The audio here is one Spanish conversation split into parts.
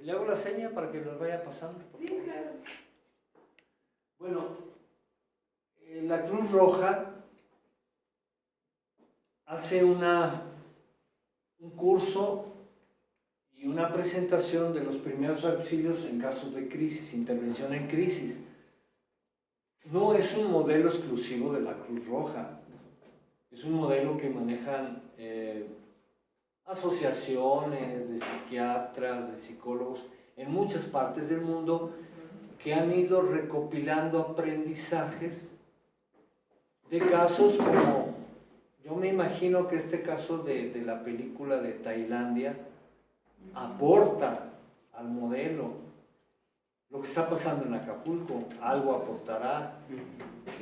¿Le hago la seña para que los vaya pasando? Sí, claro. Bueno, la Cruz Roja hace un curso y una presentación de los primeros auxilios en casos de crisis, intervención en crisis. No es un modelo exclusivo de la Cruz Roja, es un modelo que manejan asociaciones de psiquiatras, de psicólogos en muchas partes del mundo que han ido recopilando aprendizajes de casos como, yo me imagino que este caso de la película de Tailandia aporta al modelo. Lo que está pasando en Acapulco, algo aportará.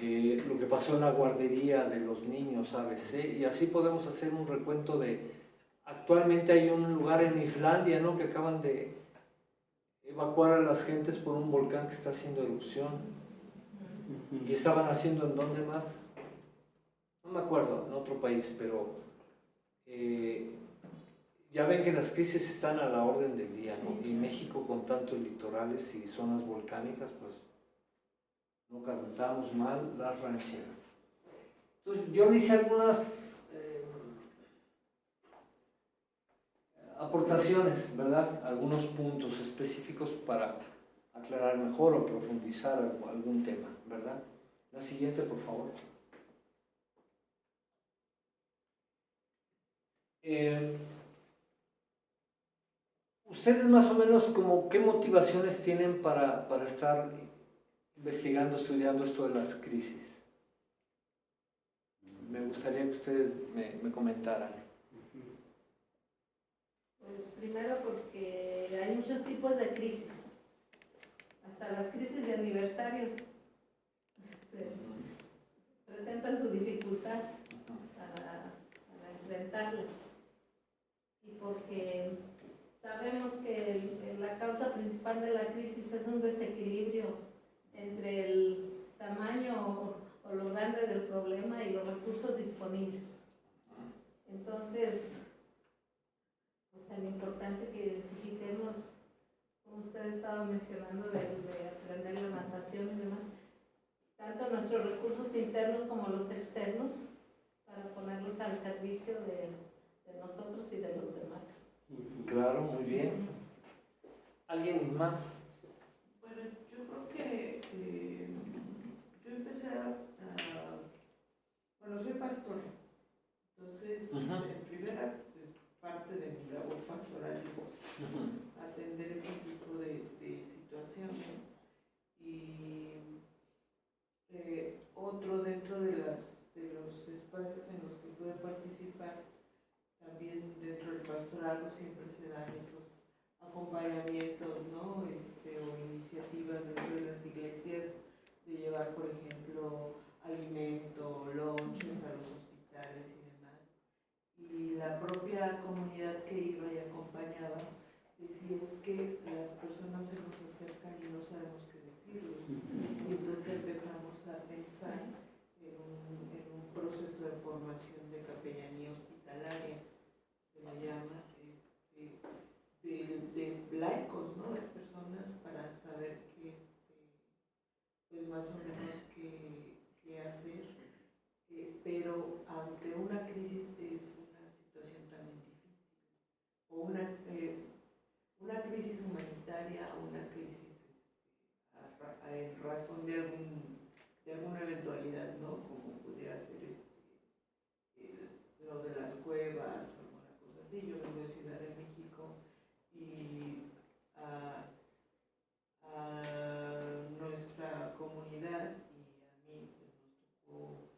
Lo que pasó en la guardería de los niños ABC, y así podemos hacer un recuento de... Actualmente hay un lugar en Islandia, ¿no?, que acaban de evacuar a las gentes por un volcán que está haciendo erupción. Y estaban haciendo ¿en dónde más? No me acuerdo, en otro país, pero ya ven que las crisis están a la orden del día, ¿no? Y México, con tantos litorales y zonas volcánicas, pues no cantamos mal las rancheras. Entonces yo le hice algunas aportaciones, ¿verdad? Algunos puntos específicos para aclarar mejor o profundizar algún tema, ¿verdad? La siguiente, por favor. ¿Ustedes más o menos como qué motivaciones tienen para estar investigando, estudiando esto de las crisis? Me gustaría que ustedes me comentaran. Pues primero porque hay muchos tipos de crisis, hasta las crisis de aniversario presentan su dificultad para enfrentarlas, y porque sabemos que la causa principal de la crisis es un desequilibrio entre el tamaño o lo grande del problema y los recursos disponibles. Entonces, pues tan importante que identifiquemos, como usted estaba mencionando, de aprender la natación y demás, tanto nuestros recursos internos como los externos, para ponerlos al servicio de nosotros y de los demás. Claro, muy bien. ¿Alguien más? Bueno, yo creo que yo empecé bueno, soy pastora, entonces en primera pues, parte de mi labor pastoral es atender este tipo de situaciones, y otro dentro de los espacios en los que pude participar, también dentro del pastorado siempre se dan estos acompañamientos, ¿no? O iniciativas dentro de las iglesias de llevar, por ejemplo, alimento, lonches a los hospitales y demás. Y la propia comunidad que iba y acompañaba decía, es que las personas se nos acercan y no sabemos qué decirles. Y entonces empezamos a pensar en un proceso de formación de capellanía hospitalaria, se le llama, de laicos, ¿no? De personas, para saber pues más o menos qué hacer, pero ante una crisis es una situación también difícil, o una crisis humanitaria, o una crisis en razón de alguna eventualidad, ¿no? Como pudiera ser lo de las cuevas o alguna cosa así. Yo vengo de Ciudad de México y a nuestra comunidad y a mí pues, nos tocó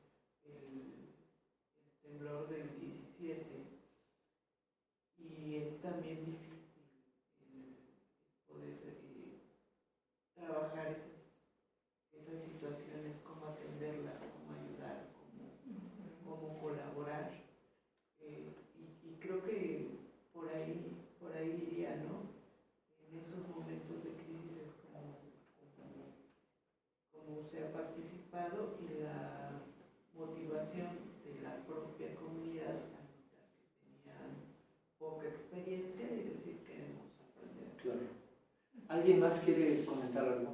el temblor del 17, y es también difícil poder trabajar esas situaciones, cómo atenderlas, cómo ayudar, cómo colaborar, y creo que por ahí iría, ¿no? En esos momentos de crisis es como se ha participado, y la motivación de la propia comunidad a notar que tenían poca experiencia y decir queremos aprender. Claro. ¿Alguien más quiere comentar algo?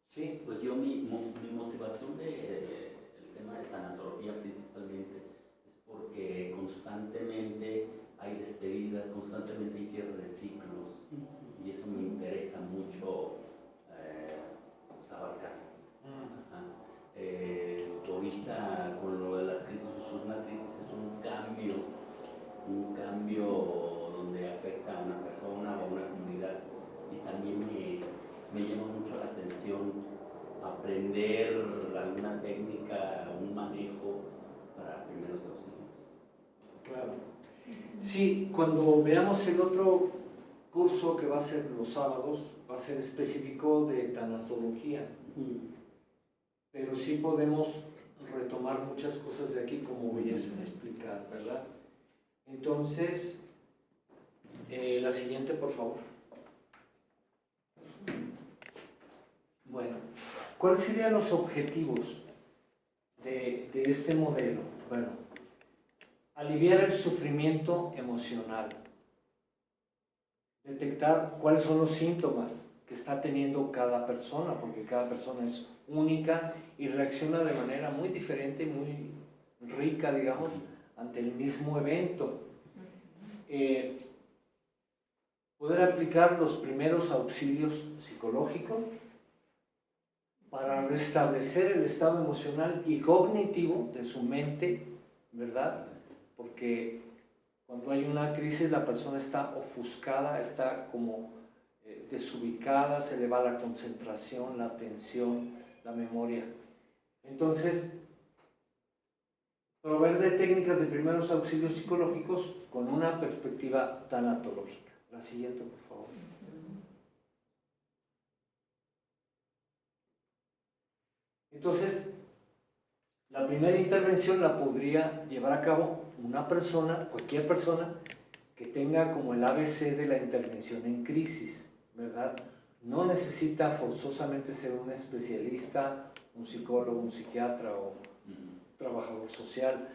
Sí. Pues yo, mi motivación el tema de tanatología principalmente es porque constantemente hay despedidas, constantemente hay cierre de ciclos y eso me interesa mucho pues, abarcar. Ajá. Ahorita con lo de las crisis, pues una crisis es un cambio donde afecta a una persona o a una comunidad y también me llama mucho la atención aprender alguna técnica, un manejo para primeros auxilios. Claro. Sí, cuando veamos el otro curso que va a ser los sábados, va a ser específico de tanatología. Pero sí podemos retomar muchas cosas de aquí, como voy a explicar, ¿verdad? Entonces, la siguiente, por favor. Bueno, ¿cuáles serían los objetivos de este modelo? Bueno, aliviar el sufrimiento emocional, detectar cuáles son los síntomas que está teniendo cada persona, porque cada persona es única y reacciona de manera muy diferente, muy rica, digamos, ante el mismo evento. Poder aplicar los primeros auxilios psicológicos para restablecer el estado emocional y cognitivo de su mente, ¿verdad? Porque cuando hay una crisis la persona está ofuscada, está como desubicada, se le va la concentración, la atención, la memoria. Entonces, proveer de técnicas de primeros auxilios psicológicos con una perspectiva tanatológica. La siguiente, por favor. Entonces, la primera intervención la podría llevar a cabo una persona, cualquier persona, que tenga como el ABC de la intervención en crisis, ¿verdad? No necesita forzosamente ser un especialista, un psicólogo, un psiquiatra o trabajador social.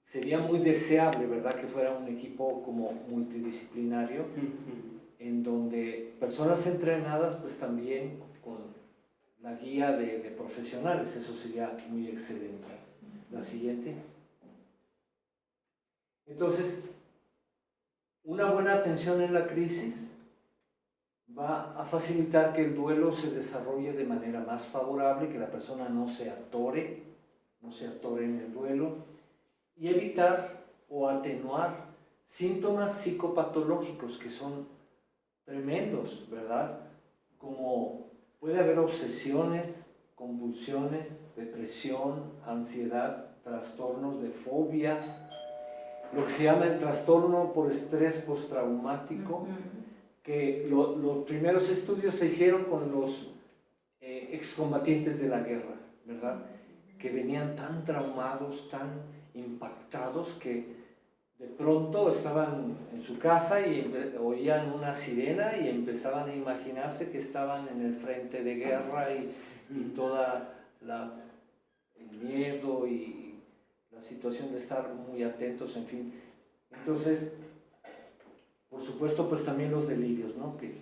Sería muy deseable, ¿verdad?, que fuera un equipo como multidisciplinario, en donde personas entrenadas, pues también con la guía de profesionales, eso sería muy excelente. La siguiente. Entonces, una buena atención en la crisis va a facilitar que el duelo se desarrolle de manera más favorable, que la persona no se atore en el duelo, y evitar o atenuar síntomas psicopatológicos que son tremendos, ¿verdad? Como puede haber obsesiones, convulsiones, depresión, ansiedad, trastornos de fobia, lo que se llama el trastorno por estrés postraumático, que los primeros estudios se hicieron con los excombatientes de la guerra, ¿verdad? Que venían tan traumados, tan impactados, que de pronto estaban en su casa y oían una sirena y empezaban a imaginarse que estaban en el frente de guerra y toda el miedo y la situación de estar muy atentos, en fin. Entonces, por supuesto, pues también los delirios, ¿no?, que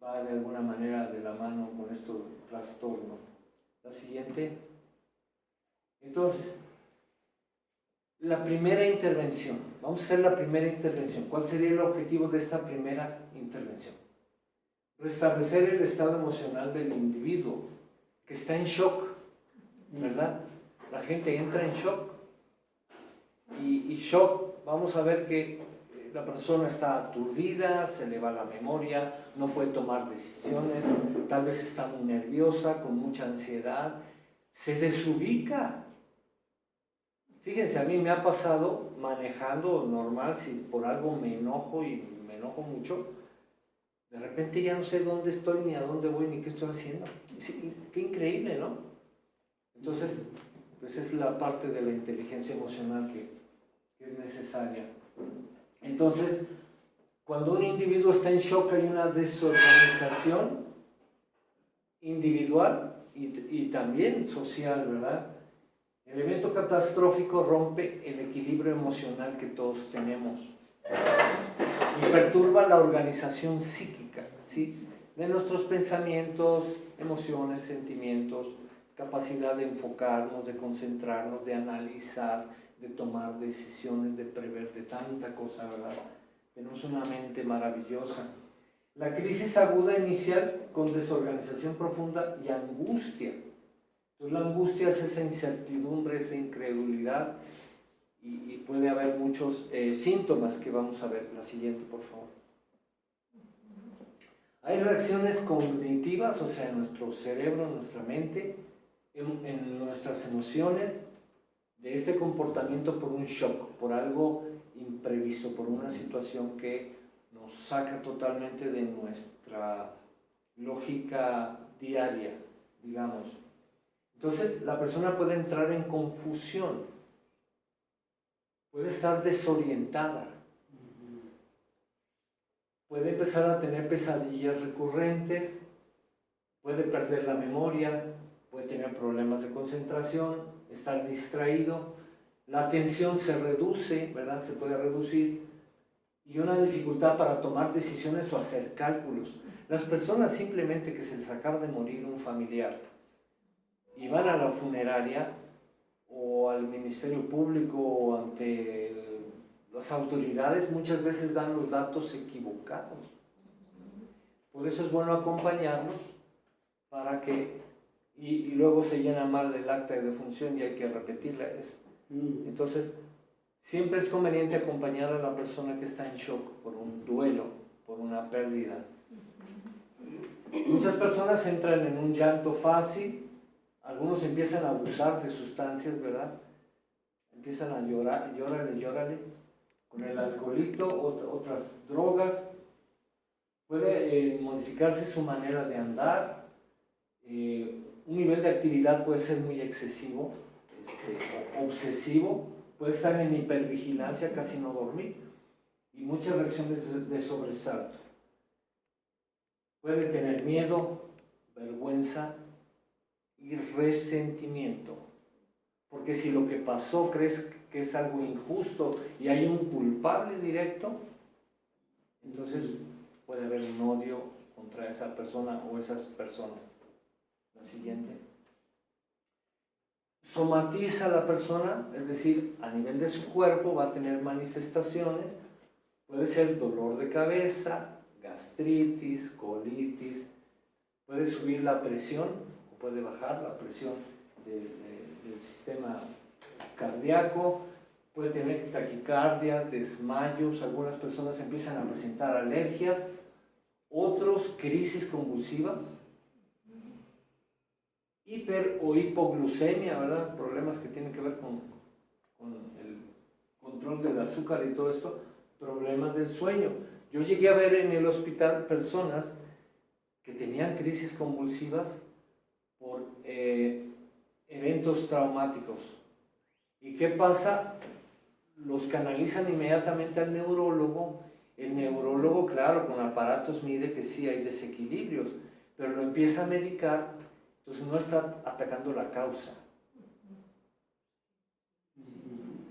va de alguna manera de la mano con estos trastornos. La siguiente. Entonces, la primera intervención. Vamos a hacer la primera intervención. ¿Cuál sería el objetivo de esta primera intervención? Restablecer el estado emocional del individuo que está en shock, ¿verdad? La gente entra en shock y shock, vamos a ver que la persona está aturdida, se le va la memoria, no puede tomar decisiones, tal vez está muy nerviosa, con mucha ansiedad, se desubica. Fíjense, a mí me ha pasado manejando normal, si por algo me enojo y me enojo mucho, de repente ya no sé dónde estoy, ni a dónde voy, ni qué estoy haciendo. Sí, qué increíble, ¿no? Entonces, pues es la parte de la inteligencia emocional que es necesaria. Entonces, cuando un individuo está en shock hay una desorganización individual y también social, ¿verdad? El evento catastrófico rompe el equilibrio emocional que todos tenemos. y perturba la organización psíquica, ¿sí? De nuestros pensamientos, emociones, sentimientos, capacidad de enfocarnos, de concentrarnos, de analizar, de tomar decisiones, de prever, de tanta cosa, ¿verdad? Tenemos una mente maravillosa. La crisis aguda inicial con desorganización profunda y angustia. Entonces la angustia es esa incertidumbre, esa incredulidad y puede haber muchos síntomas que vamos a ver. La siguiente, por favor. Hay reacciones cognitivas, o sea, en nuestro cerebro, en nuestra mente, en nuestras emociones, de este comportamiento por un shock, por algo imprevisto, por una situación que nos saca totalmente de nuestra lógica diaria, digamos. Entonces la persona puede entrar en confusión, puede estar desorientada, puede empezar a tener pesadillas recurrentes, puede perder la memoria, puede tener problemas de concentración, estar distraído, la atención se reduce, ¿verdad? Se puede reducir, y una dificultad para tomar decisiones o hacer cálculos. Las personas simplemente que se les acaba de morir un familiar y van a la funeraria o al Ministerio Público o ante las autoridades, muchas veces dan los datos equivocados. Por eso es bueno acompañarlos para que, y luego se llena mal el acta de defunción y hay que repetirla. Entonces, siempre es conveniente acompañar a la persona que está en shock por un duelo, por una pérdida. Muchas personas entran en un llanto fácil, algunos empiezan a abusar de sustancias, ¿verdad? Empiezan a llorar, llórale, con el alcoholito, otras drogas. Puede modificarse su manera de andar, un nivel de actividad puede ser muy excesivo, obsesivo, puede estar en hipervigilancia, casi no dormir, y muchas reacciones de sobresalto. Puede tener miedo, vergüenza y resentimiento, porque si lo que pasó crees que es algo injusto y hay un culpable directo, entonces puede haber un odio contra esa persona o esas personas. La siguiente. Somatiza a la persona, es decir, a nivel de su cuerpo va a tener manifestaciones, puede ser dolor de cabeza, gastritis, colitis, puede subir la presión o puede bajar la presión del sistema cardíaco, puede tener taquicardia, desmayos, algunas personas empiezan a presentar alergias, otros crisis convulsivas, hiper o hipoglucemia, ¿verdad? Problemas que tienen que ver con el control del azúcar y todo esto, problemas del sueño. Yo llegué a ver en el hospital personas que tenían crisis convulsivas por eventos traumáticos. ¿Y qué pasa? Los canalizan inmediatamente al neurólogo. El neurólogo, claro, con aparatos mide que sí hay desequilibrios, pero lo empieza a medicar, entonces no está atacando la causa.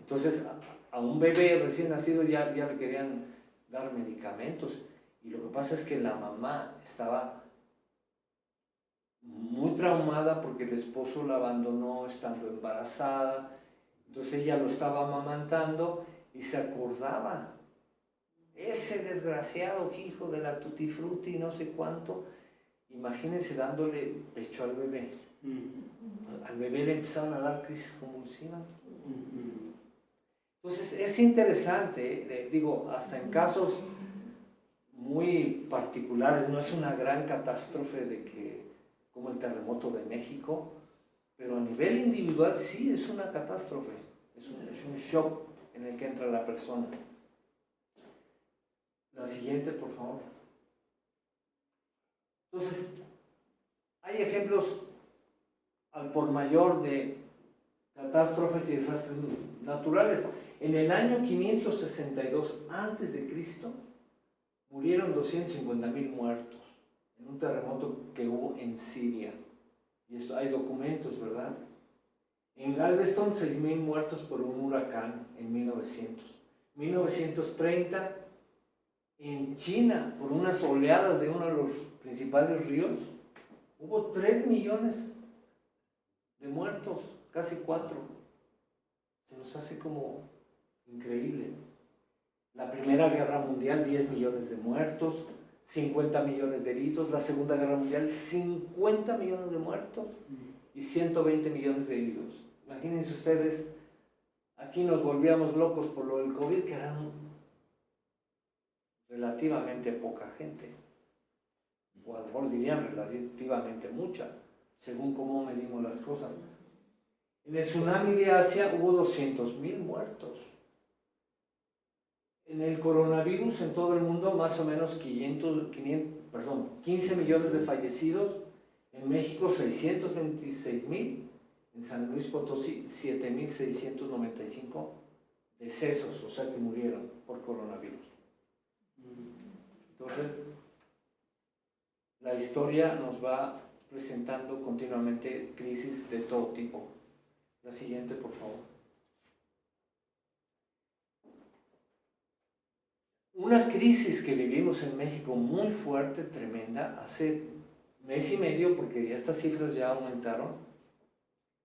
Entonces a un bebé recién nacido ya le querían dar medicamentos, y lo que pasa es que la mamá estaba muy traumada porque el esposo la abandonó estando embarazada. Entonces ella lo estaba amamantando y se acordaba, ese desgraciado hijo de la tutti frutti no sé cuánto. Imagínense dándole pecho al bebé. Al bebé le empezaron a dar crisis convulsivas. Entonces es interesante, digo, hasta en casos muy particulares, no es una gran catástrofe de que, como el terremoto de México, pero a nivel individual sí es una catástrofe, es un shock en el que entra la persona. La siguiente, por favor. Entonces, hay ejemplos al por mayor de catástrofes y desastres naturales. En el año 562 a.C. murieron 250,000 muertos en un terremoto que hubo en Siria. Y esto hay documentos, ¿verdad? En Galveston, 6,000 muertos por un huracán en 1900. 1930, en China, por unas oleadas de uno de los principales ríos, hubo 3 millones de muertos, casi 4. Se nos hace como increíble. La Primera Guerra Mundial, 10 millones de muertos, 50 millones de heridos. La Segunda Guerra Mundial, 50 millones de muertos y 120 millones de heridos. Imagínense ustedes, aquí nos volvíamos locos por lo del COVID, que eran relativamente poca gente, o a lo mejor dirían relativamente mucha, según cómo medimos las cosas. En el tsunami de Asia hubo 200,000 muertos. En el coronavirus en todo el mundo más o menos 15 millones de fallecidos. En México 626,000. En San Luis Potosí 7,695 decesos, o sea que murieron por coronavirus. Entonces, la historia nos va presentando continuamente crisis de todo tipo. La siguiente, por favor. Una crisis que vivimos en México muy fuerte, tremenda, hace mes y medio, porque estas cifras ya aumentaron.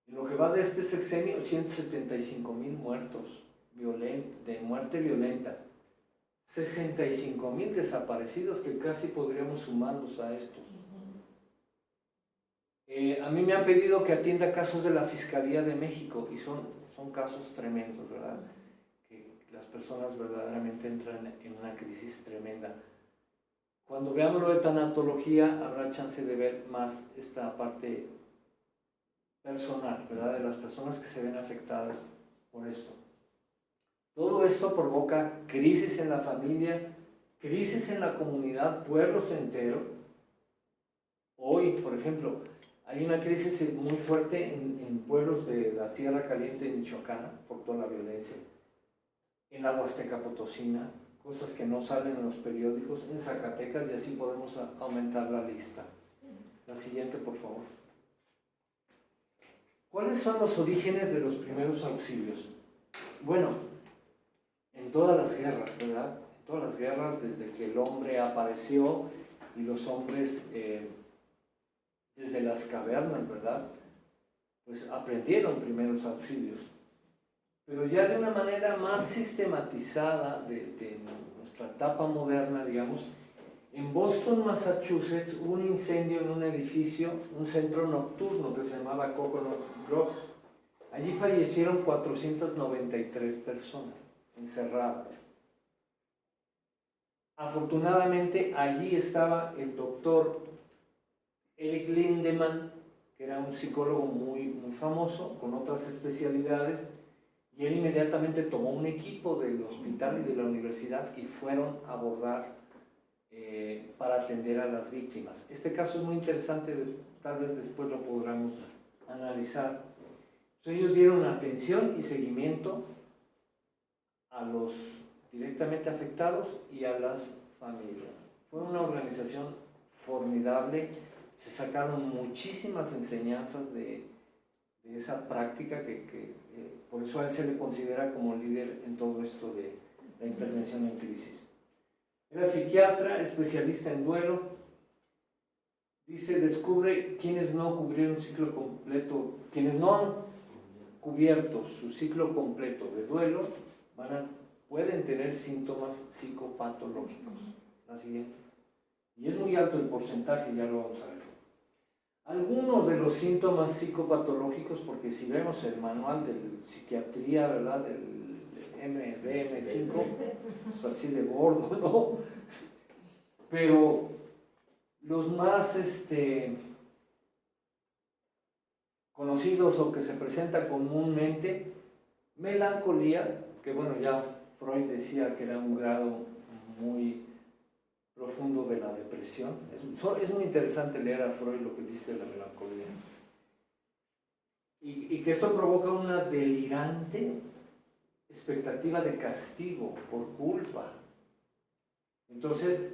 En lo que va de este sexenio, 175,000 muertos de muerte violenta. 65,000 desaparecidos, que casi podríamos sumarlos a estos. A mí me han pedido que atienda casos de la Fiscalía de México y son casos tremendos, ¿verdad? Que las personas verdaderamente entran en una crisis tremenda. Cuando veamos lo de tanatología, habrá chance de ver más esta parte personal, ¿verdad? De las personas que se ven afectadas por esto. Todo esto provoca crisis en la familia, crisis en la comunidad, pueblos enteros. Hoy, por ejemplo, hay una crisis muy fuerte en pueblos de la Tierra Caliente de Michoacán por toda la violencia. En la Huasteca Potosina, cosas que no salen en los periódicos, en Zacatecas, y así podemos aumentar la lista. La siguiente, por favor. ¿Cuáles son los orígenes de los primeros auxilios? Bueno, en todas las guerras, ¿verdad? En todas las guerras, desde que el hombre apareció y los hombres desde las cavernas, ¿verdad? Pues aprendieron primeros auxilios. Pero ya de una manera más sistematizada de nuestra etapa moderna, digamos, en Boston, Massachusetts, hubo un incendio en un edificio, un centro nocturno que se llamaba Coconut Grove. Allí fallecieron 493 personas encerradas. Afortunadamente, allí estaba el doctor Eric Lindemann, que era un psicólogo muy famoso, con otras especialidades, y él inmediatamente tomó un equipo del hospital y de la universidad y fueron a abordar para atender a las víctimas. Este caso es muy interesante, tal vez después lo podamos analizar. Entonces, ellos dieron atención y seguimiento a los directamente afectados y a las familias. Fue una organización formidable, se sacaron muchísimas enseñanzas de esa práctica que por eso a él se le considera como líder en todo esto de la intervención en crisis. Era psiquiatra, especialista en duelo. Dice, descubre quienes no cubrieron un ciclo completo, quienes no han cubierto su ciclo completo de duelo, pueden tener síntomas psicopatológicos. La siguiente. Y es muy alto el porcentaje, ya lo vamos a ver. Algunos de los síntomas psicopatológicos, porque si vemos el manual de psiquiatría, ¿verdad? Del MDM5, pues así de gordo, ¿no? Pero los más conocidos o que se presentan comúnmente, melancolía, que bueno, ya Freud decía que era un grado muy profundo de la depresión. Es muy interesante leer a Freud lo que dice de la melancolía. Y que esto provoca una delirante expectativa de castigo por culpa. Entonces,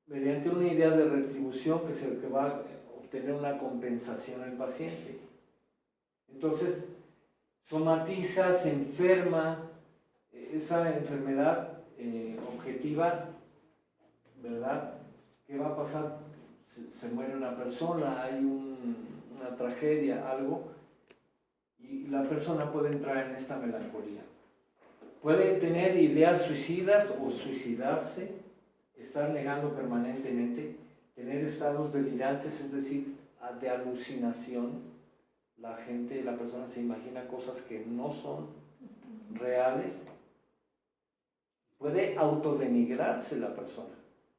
mediante una idea de retribución que va a obtener una compensación el paciente. Entonces, somatiza, se enferma, esa enfermedad objetiva, ¿verdad? ¿Qué va a pasar? Se muere una persona, hay una tragedia, algo, y la persona puede entrar en esta melancolía. Puede tener ideas suicidas o suicidarse, estar negando permanentemente, tener estados delirantes, es decir, de alucinación. La persona se imagina cosas que no son reales. Puede autodenigrarse la persona,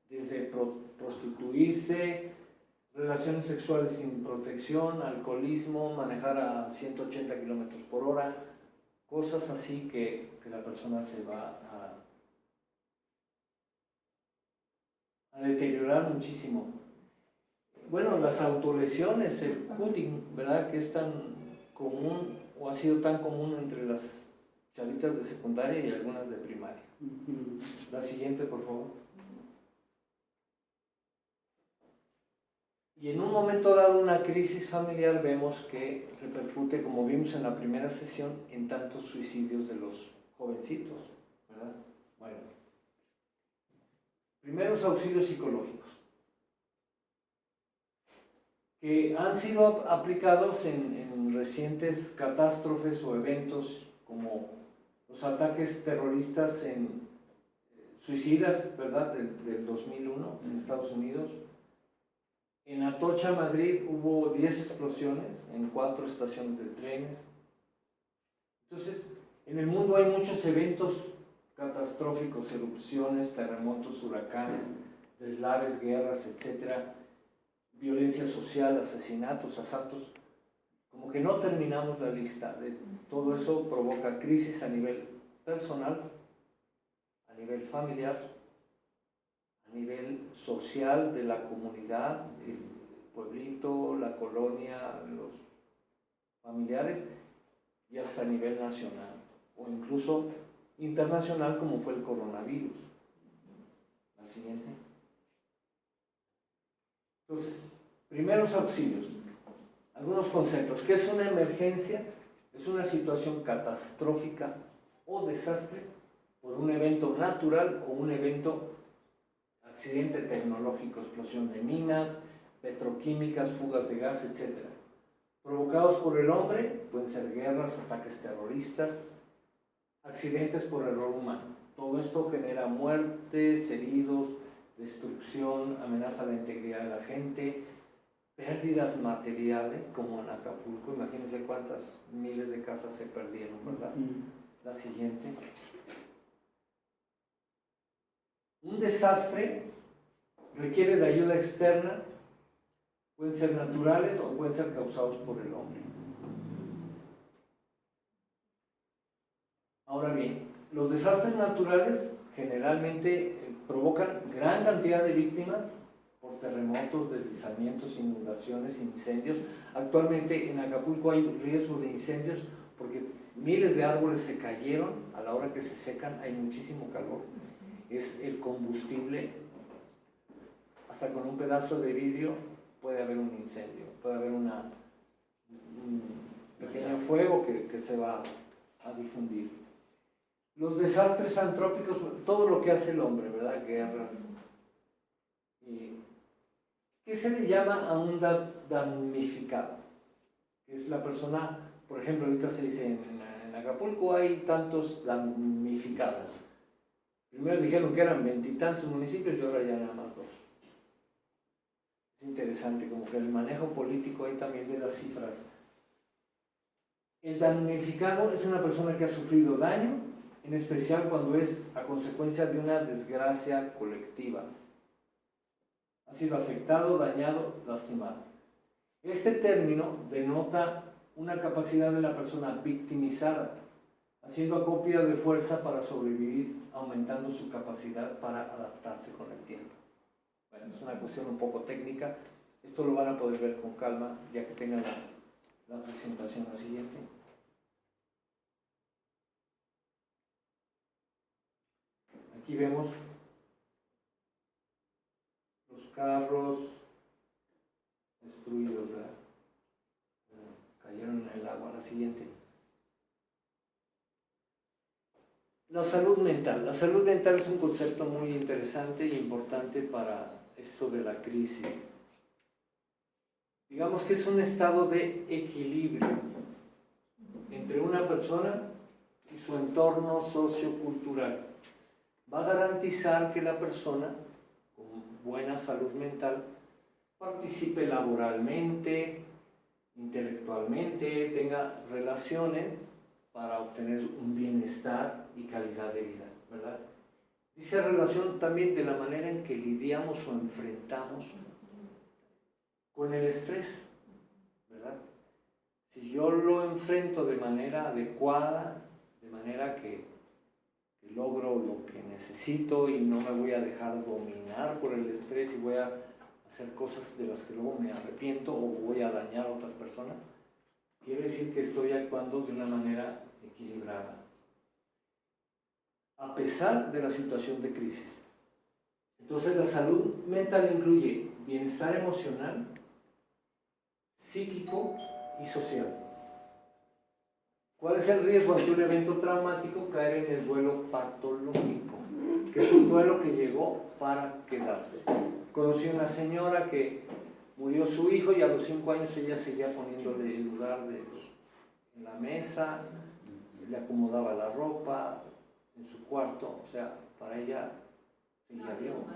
desde prostituirse, relaciones sexuales sin protección, alcoholismo, manejar a 180 kilómetros por hora, cosas así que la persona se va a deteriorar muchísimo. Bueno, las autolesiones, el cutting, ¿verdad? Que es tan común o ha sido tan común entre las chavitas de secundaria y algunas de primaria. La siguiente, por favor. Y en un momento dado, una crisis familiar, vemos que repercute, como vimos en la primera sesión, en tantos suicidios de los jovencitos, ¿verdad? Bueno, primeros auxilios psicológicos, que han sido aplicados en recientes catástrofes o eventos como los ataques terroristas suicidas, ¿verdad?, del 2001 en Estados Unidos. En Atocha, Madrid, hubo 10 explosiones en 4 estaciones de trenes. Entonces, en el mundo hay muchos eventos catastróficos, erupciones, terremotos, huracanes, deslaves, guerras, etc. Violencia social, asesinatos, asaltos. Como que no terminamos la lista. Todo eso provoca crisis a nivel personal, a nivel familiar, a nivel social de la comunidad, el pueblito, la colonia, los familiares, y hasta a nivel nacional o incluso internacional, como fue el coronavirus. La siguiente. Entonces, primeros auxilios. Algunos conceptos. ¿Qué es una emergencia? Es una situación catastrófica o desastre por un evento natural o un evento accidente tecnológico, explosión de minas, petroquímicas, fugas de gas, etc. Provocados por el hombre, pueden ser guerras, ataques terroristas, accidentes por error humano. Todo esto genera muertes, heridos, destrucción, amenaza a la integridad de la gente, pérdidas materiales, como en Acapulco. Imagínense cuántas miles de casas se perdieron, ¿verdad? La siguiente. Un desastre requiere de ayuda externa, pueden ser naturales o pueden ser causados por el hombre. Ahora bien, los desastres naturales generalmente provocan gran cantidad de víctimas por terremotos, deslizamientos, inundaciones, incendios. Actualmente en Acapulco hay riesgo de incendios porque miles de árboles se cayeron. A la hora que se secan hay muchísimo calor. Es el combustible, hasta con un pedazo de vidrio puede haber un incendio, puede haber un pequeño fuego que se va a difundir. Los desastres antrópicos, todo lo que hace el hombre, ¿verdad? Guerras. ¿Qué se le llama a un damnificado? Que es la persona, por ejemplo, ahorita se dice en Acapulco hay tantos damnificados. Primero dijeron que eran 20 y tantos municipios y ahora ya nada más 2. Es interesante, como que el manejo político hay también de las cifras. El damnificado es una persona que ha sufrido daño, en especial cuando es a consecuencia de una desgracia colectiva. Ha sido afectado, dañado, lastimado. Este término denota una capacidad de la persona victimizada, haciendo acopio de fuerza para sobrevivir, aumentando su capacidad para adaptarse con el tiempo. Bueno, es una cuestión un poco técnica. Esto lo van a poder ver con calma ya que tengan la presentación la siguiente. Aquí vemos los carros destruidos, ¿verdad? Cayeron en el agua. La siguiente. La salud mental. La salud mental es un concepto muy interesante e importante para esto de la crisis. Digamos que es un estado de equilibrio entre una persona y su entorno sociocultural. Va a garantizar que la persona con buena salud mental participe laboralmente, intelectualmente, tenga relaciones para obtener un bienestar y calidad de vida, ¿verdad? Dice relación también de la manera en que lidiamos o enfrentamos con el estrés, ¿verdad? Si yo lo enfrento de manera adecuada, de manera que logro lo que necesito y no me voy a dejar dominar por el estrés y voy a hacer cosas de las que luego me arrepiento o voy a dañar a otras personas, quiere decir que estoy actuando de una manera equilibrada, a pesar de la situación de crisis. Entonces la salud mental incluye bienestar emocional, psíquico y social. ¿Cuál es el riesgo ante un evento traumático? Caer en el duelo patológico, que es un duelo que llegó para quedarse. Conocí una señora que murió su hijo y a los 5 años ella seguía poniéndole el lugar en la mesa, le acomodaba la ropa en su cuarto, o sea, para ella seguía vivo.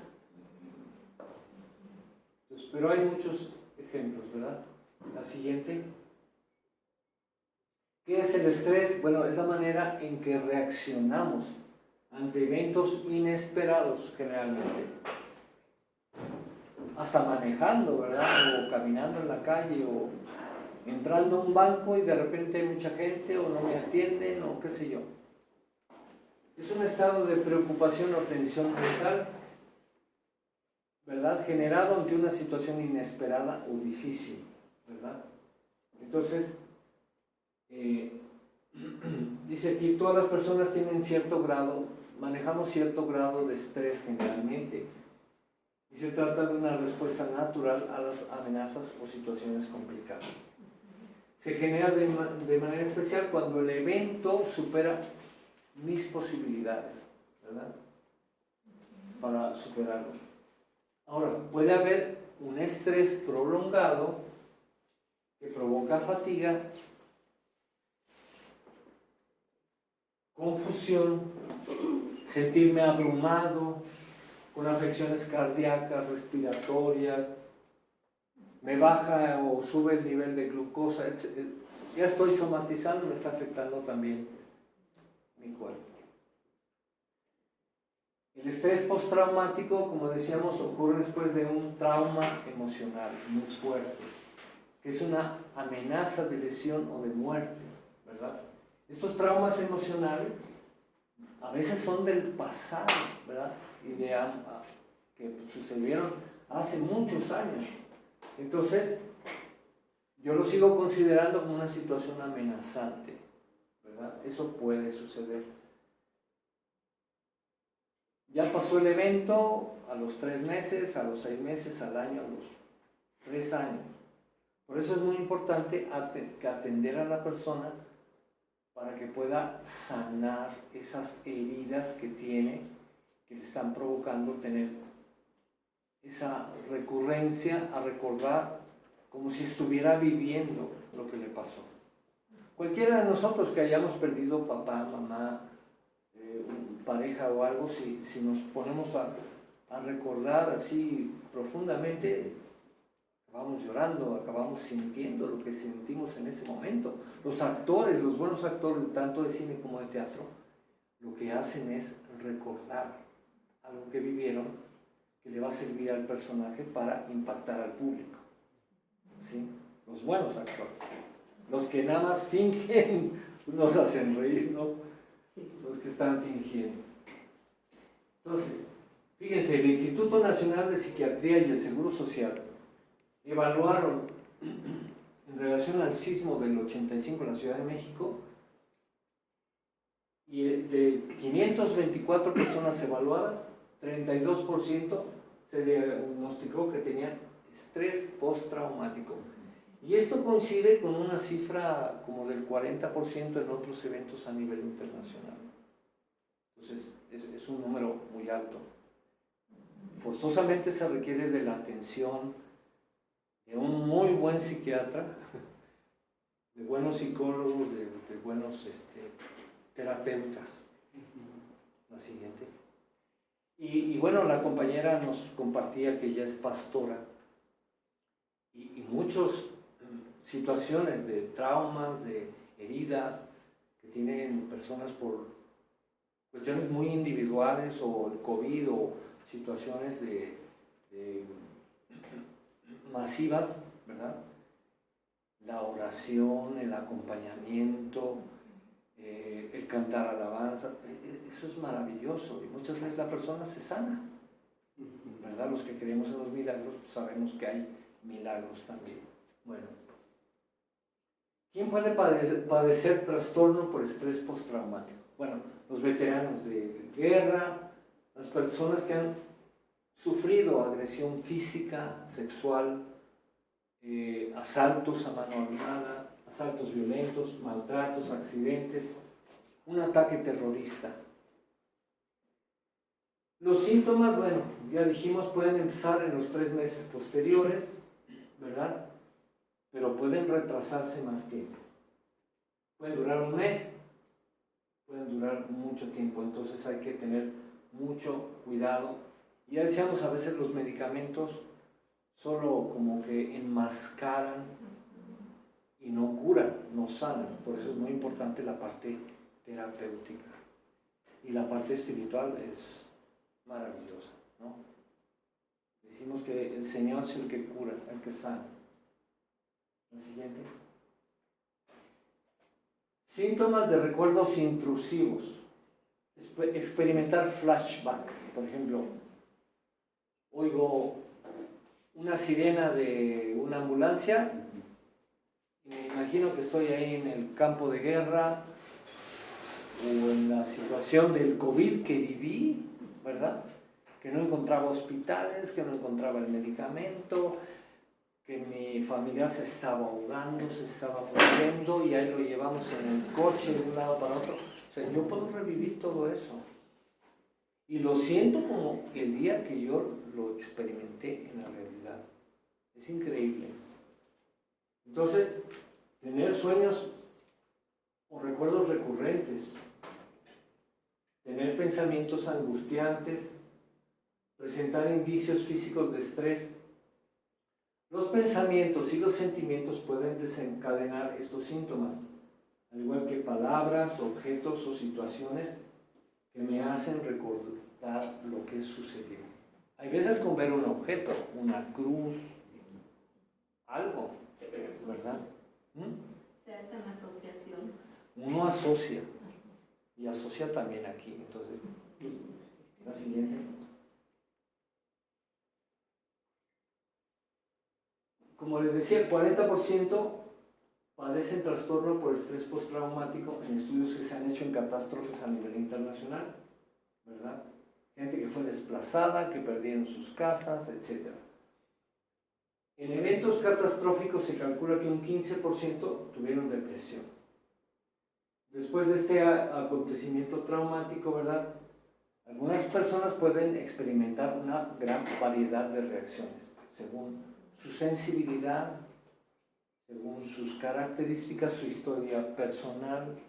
Entonces, pero hay muchos ejemplos, ¿verdad? La siguiente. ¿Qué es el estrés? Bueno, es la manera en que reaccionamos ante eventos inesperados generalmente. Hasta manejando, ¿verdad? O caminando en la calle, o entrando a un banco y de repente hay mucha gente, o no me atienden, o qué sé yo. Es un estado de preocupación o tensión mental, ¿verdad? Generado ante una situación inesperada o difícil, ¿verdad? Entonces, dice aquí, todas las personas tienen cierto grado, manejamos cierto grado de estrés generalmente, y se trata de una respuesta natural a las amenazas o situaciones complicadas. Se genera de manera especial cuando el evento supera mis posibilidades, ¿verdad? Para superarlo. Ahora, puede haber un estrés prolongado que provoca fatiga, confusión, sentirme abrumado, con afecciones cardíacas, respiratorias, me baja o sube el nivel de glucosa, etc. Ya estoy somatizando, me está afectando también mi cuerpo. El estrés postraumático, como decíamos, ocurre después de un trauma emocional muy fuerte, que es una amenaza de lesión o de muerte, ¿verdad? Estos traumas emocionales a veces son del pasado, ¿verdad? Y que sucedieron hace muchos años. Entonces, yo lo sigo considerando como una situación amenazante, ¿verdad? Eso puede suceder. Ya pasó el evento a los 3 meses, a los 6 meses, al año, a los 3 años. Por eso es muy importante atender a la persona para que pueda sanar esas heridas que tiene, que le están provocando tener esa recurrencia a recordar como si estuviera viviendo lo que le pasó. Cualquiera de nosotros que hayamos perdido papá, mamá, pareja o algo, si nos ponemos a recordar así profundamente, acabamos llorando, acabamos sintiendo lo que sentimos en ese momento. Los actores, los buenos actores, tanto de cine como de teatro, lo que hacen es recordar algo que vivieron, que le va a servir al personaje para impactar al público. ¿Sí? Los buenos actores. Los que nada más fingen nos hacen reír, ¿no? Los que están fingiendo. Entonces, fíjense, el Instituto Nacional de Psiquiatría y el Seguro Social evaluaron en relación al sismo del 85 en la Ciudad de México, y de 524 personas evaluadas, 32% se diagnosticó que tenían estrés postraumático. Y esto coincide con una cifra como del 40% en otros eventos a nivel internacional. Entonces, es un número muy alto. Forzosamente se requiere de la atención de un muy buen psiquiatra, de buenos psicólogos, de buenos terapeutas. La siguiente. Y bueno, la compañera nos compartía que ella es pastora y muchas situaciones de traumas, de heridas que tienen personas por cuestiones muy individuales o el COVID o situaciones de masivas, ¿verdad? La oración, el acompañamiento, el cantar alabanza, eso es maravilloso y muchas veces la persona se sana, ¿verdad? Los que creemos en los milagros pues sabemos que hay milagros también. Bueno, ¿quién puede padecer trastorno por estrés postraumático? Bueno, los veteranos de guerra, las personas que han sufrido agresión física, sexual, asaltos a mano armada, asaltos violentos, maltratos, accidentes, un ataque terrorista. Los síntomas, bueno, ya dijimos, pueden empezar en los 3 meses posteriores, ¿verdad? Pero pueden retrasarse más tiempo. Pueden durar un mes, pueden durar mucho tiempo, entonces hay que tener mucho cuidado. Ya decíamos, a veces los medicamentos solo como que enmascaran y no curan, no sanan. Por eso es muy importante la parte terapéutica. Y la parte espiritual es maravillosa, ¿no? Decimos que el Señor es el que cura, el que sana. La siguiente. Síntomas de recuerdos intrusivos. Experimentar flashback. Por ejemplo, oigo una sirena de una ambulancia y me imagino que estoy ahí en el campo de guerra o en la situación del COVID que viví, ¿verdad? Que no encontraba hospitales, que no encontraba el medicamento, que mi familiar se estaba ahogando, se estaba muriendo y ahí lo llevamos en el coche de un lado para otro. O sea, yo puedo revivir todo eso. Y lo siento como el día que yo lo experimenté en la realidad. Es increíble. Entonces, tener sueños o recuerdos recurrentes, tener pensamientos angustiantes, presentar indicios físicos de estrés. Los pensamientos y los sentimientos pueden desencadenar estos síntomas, al igual que palabras, objetos o situaciones que me hacen recordar lo que sucedió. Hay veces con ver un objeto, una cruz, algo, ¿verdad? Se hacen asociaciones. Uno asocia y asocia también aquí. Entonces, la siguiente. Como les decía, el 40% padecen trastorno por estrés postraumático en estudios que se han hecho en catástrofes a nivel internacional, ¿verdad? Gente que fue desplazada, que perdieron sus casas, etc. En eventos catastróficos se calcula que un 15% tuvieron depresión. Después de este acontecimiento traumático, ¿verdad? Algunas personas pueden experimentar una gran variedad de reacciones, según su sensibilidad, según sus características, su historia personal,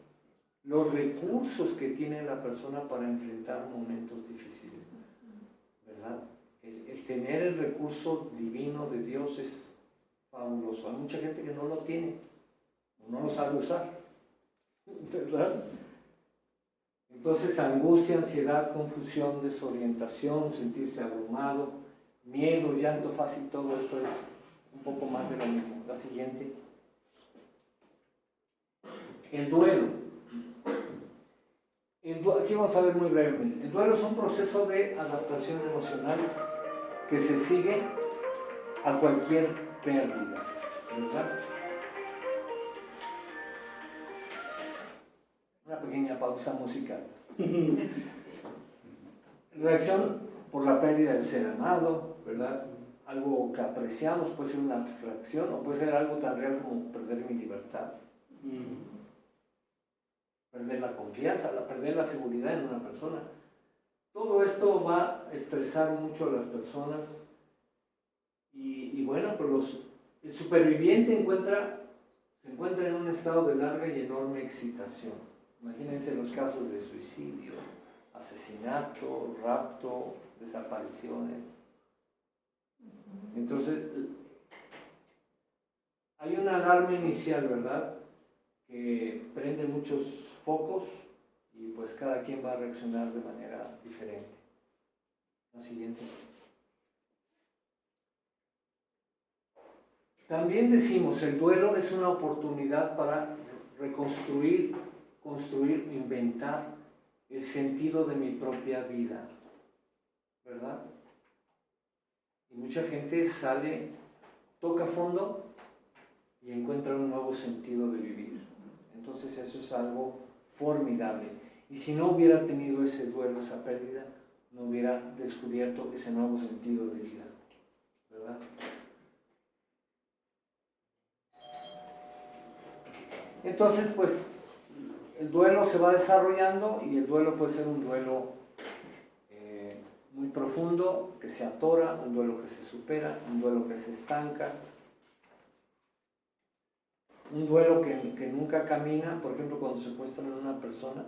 los recursos que tiene la persona para enfrentar momentos difíciles, ¿verdad? El tener el recurso divino de Dios es fabuloso. Hay mucha gente que no lo tiene, no lo sabe usar, ¿verdad? Entonces, angustia, ansiedad, confusión, desorientación, sentirse abrumado, miedo, llanto fácil, todo esto es un poco más de lo mismo. La siguiente. El duelo. Aquí vamos a ver muy brevemente. El duelo es un proceso de adaptación emocional que se sigue a cualquier pérdida, ¿verdad? Una pequeña pausa musical. Reacción por la pérdida del ser amado, ¿verdad? Algo que apreciamos, puede ser una abstracción o puede ser algo tan real como perder mi libertad. perder la confianza, perder la seguridad en una persona. Todo esto va a estresar mucho a las personas y bueno, pues el superviviente se encuentra en un estado de larga y enorme excitación. Imagínense los casos de suicidio, asesinato, rapto, desapariciones. Entonces, hay una alarma inicial, ¿verdad?, que prende muchos focos y pues cada quien va a reaccionar de manera diferente. La siguiente. También decimos, el duelo es una oportunidad para reconstruir, construir, inventar el sentido de mi propia vida, ¿verdad? Y mucha gente toca fondo y encuentra un nuevo sentido de vivir. Entonces eso es algo formidable. Y si no hubiera tenido ese duelo, esa pérdida, no hubiera descubierto ese nuevo sentido de vida, ¿verdad? Entonces, pues, el duelo se va desarrollando y el duelo puede ser un duelo muy profundo, que se atora, un duelo que se supera, un duelo que se estanca, un duelo que nunca camina. Por ejemplo, cuando secuestran a una persona,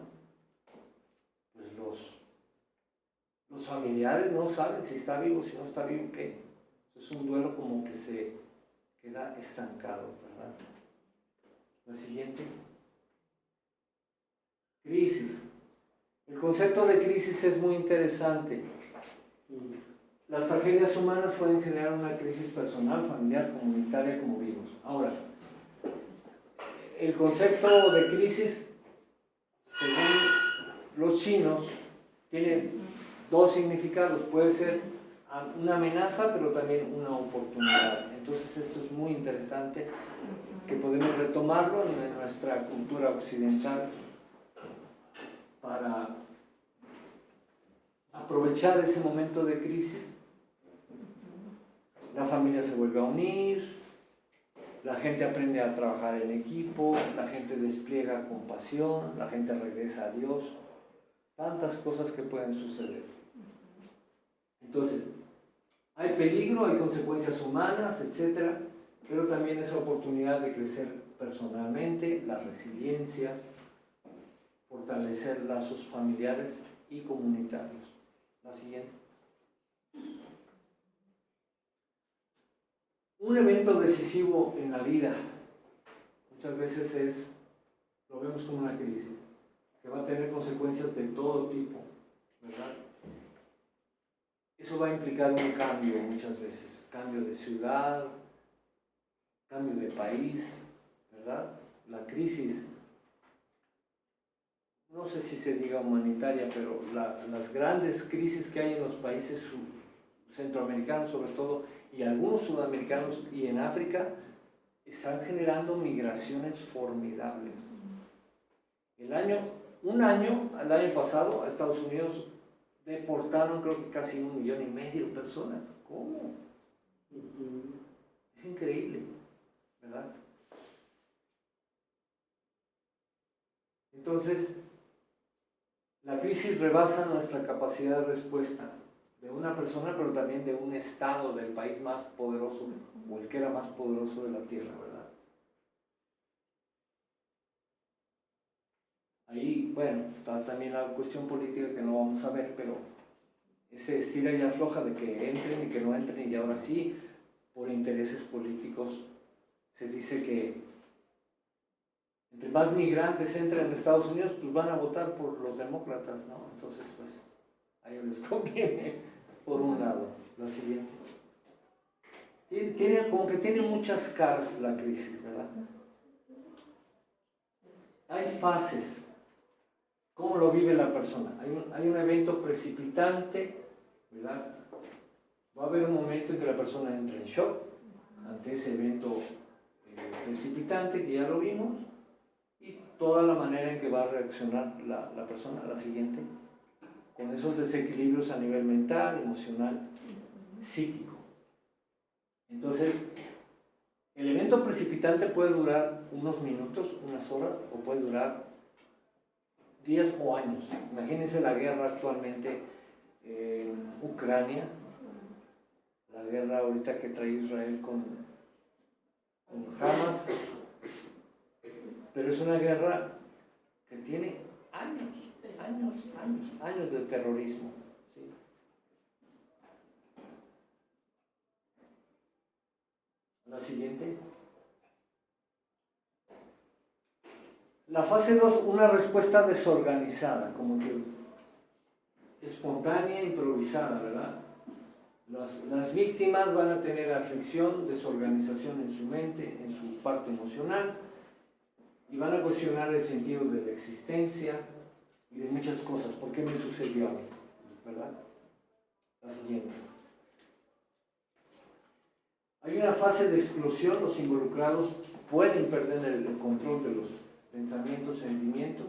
pues los familiares no saben si está vivo, si no está vivo, ¿qué? Es un duelo como que se queda estancado, ¿verdad? La siguiente. Crisis. El concepto de crisis es muy interesante. Las tragedias humanas pueden generar una crisis personal, familiar, comunitaria, como vimos. Ahora, el concepto de crisis, según los chinos, tiene dos significados. Puede ser una amenaza, pero también una oportunidad. Entonces esto es muy interesante, que podemos retomarlo en nuestra cultura occidental para aprovechar ese momento de crisis. La familia se vuelve a unir, la gente aprende a trabajar en equipo, la gente despliega compasión, la gente regresa a Dios. Tantas cosas que pueden suceder. Entonces, hay peligro, hay consecuencias humanas, etc., pero también esa oportunidad de crecer personalmente, la resiliencia, fortalecer lazos familiares y comunitarios. La siguiente. Un evento decisivo en la vida muchas veces lo vemos como una crisis, que va a tener consecuencias de todo tipo, ¿verdad? Eso va a implicar un cambio muchas veces, cambio de ciudad, cambio de país, ¿verdad? La crisis, no sé si se diga humanitaria, pero las grandes crisis que hay en los países centroamericanos sobre todo, y algunos sudamericanos y en África, están generando migraciones formidables. El año pasado a Estados Unidos deportaron creo que casi 1,5 millones de personas. ¿Cómo? Es increíble, ¿verdad? Entonces, la crisis rebasa nuestra capacidad de respuesta de una persona, pero también de un estado, del país más poderoso, o el que era más poderoso de la tierra, ¿verdad? Ahí, bueno, está también la cuestión política que no vamos a ver, pero ese estira y afloja de que entren y que no entren, y ahora sí, por intereses políticos, se dice que entre más migrantes entren en Estados Unidos, pues van a votar por los demócratas, ¿no? Entonces, pues, a ellos les conviene, por un lado. La siguiente. Como que tiene muchas caras la crisis, ¿verdad? Hay fases. ¿Cómo lo vive la persona? Hay un evento precipitante, ¿verdad? Va a haber un momento en que la persona entra en shock ante ese evento precipitante, que ya lo vimos, y toda la manera en que va a reaccionar la persona. La siguiente, con esos desequilibrios a nivel mental, emocional, psíquico. Entonces, el evento precipitante puede durar unos minutos, unas horas, o puede durar días o años. Imagínense la guerra actualmente en Ucrania, la guerra ahorita que trae Israel con Hamas, pero es una guerra que tiene años de terrorismo. ¿Sí? La siguiente. La fase 2, una respuesta desorganizada, como que espontánea, improvisada, ¿verdad? Las víctimas van a tener aflicción, desorganización en su mente, en su parte emocional, y van a cuestionar el sentido de la existencia y de muchas cosas. ¿Por qué me sucedió a mí? ¿Verdad? La siguiente. Hay una fase de explosión, los involucrados pueden perder el control de los pensamientos, sentimientos,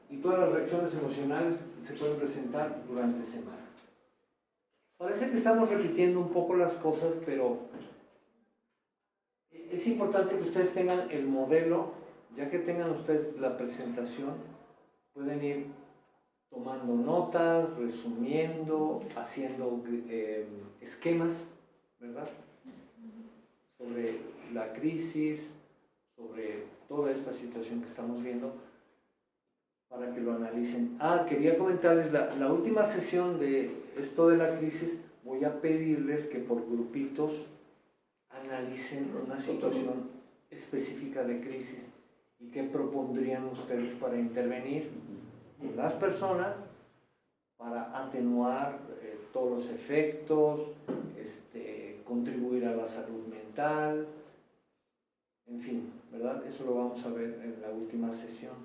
y todas las reacciones emocionales se pueden presentar durante semana. Parece que estamos repitiendo un poco las cosas, pero es importante que ustedes tengan el modelo, ya que tengan ustedes la presentación, pueden ir tomando notas, resumiendo, haciendo esquemas, ¿verdad? Sobre la crisis, sobre toda esta situación que estamos viendo, para que lo analicen. Quería comentarles, la última sesión de esto de la crisis, voy a pedirles que por grupitos analicen una situación específica de crisis y qué propondrían ustedes para intervenir en las personas para atenuar todos los efectos, contribuir a la salud mental, en fin, ¿verdad? Eso lo vamos a ver en la última sesión.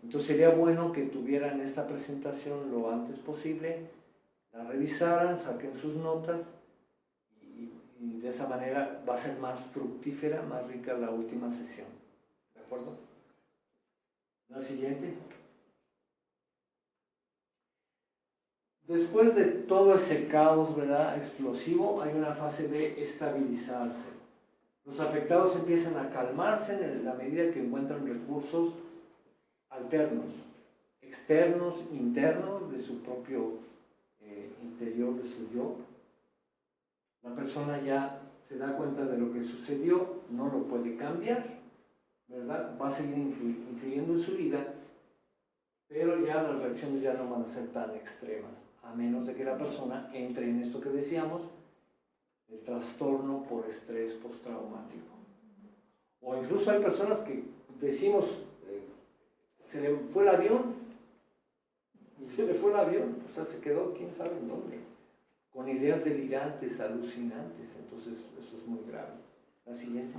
Entonces sería bueno que tuvieran esta presentación lo antes posible, la revisaran, saquen sus notas y de esa manera va a ser más fructífera, más rica la última sesión. ¿De acuerdo? La siguiente. Después de todo ese caos, ¿verdad?, explosivo, hay una fase de estabilizarse. Los afectados empiezan a calmarse en la medida que encuentran recursos alternos, externos, internos, de su propio interior, de su yo. La persona ya se da cuenta de lo que sucedió, no lo puede cambiar, ¿verdad? Va a seguir influyendo en su vida, pero ya las reacciones ya no van a ser tan extremas, a menos de que la persona entre en esto que decíamos, el trastorno por estrés postraumático. O incluso hay personas que decimos, se le fue el avión, o sea, se quedó quién sabe en dónde, con ideas delirantes, alucinantes, entonces eso es muy grave. La siguiente.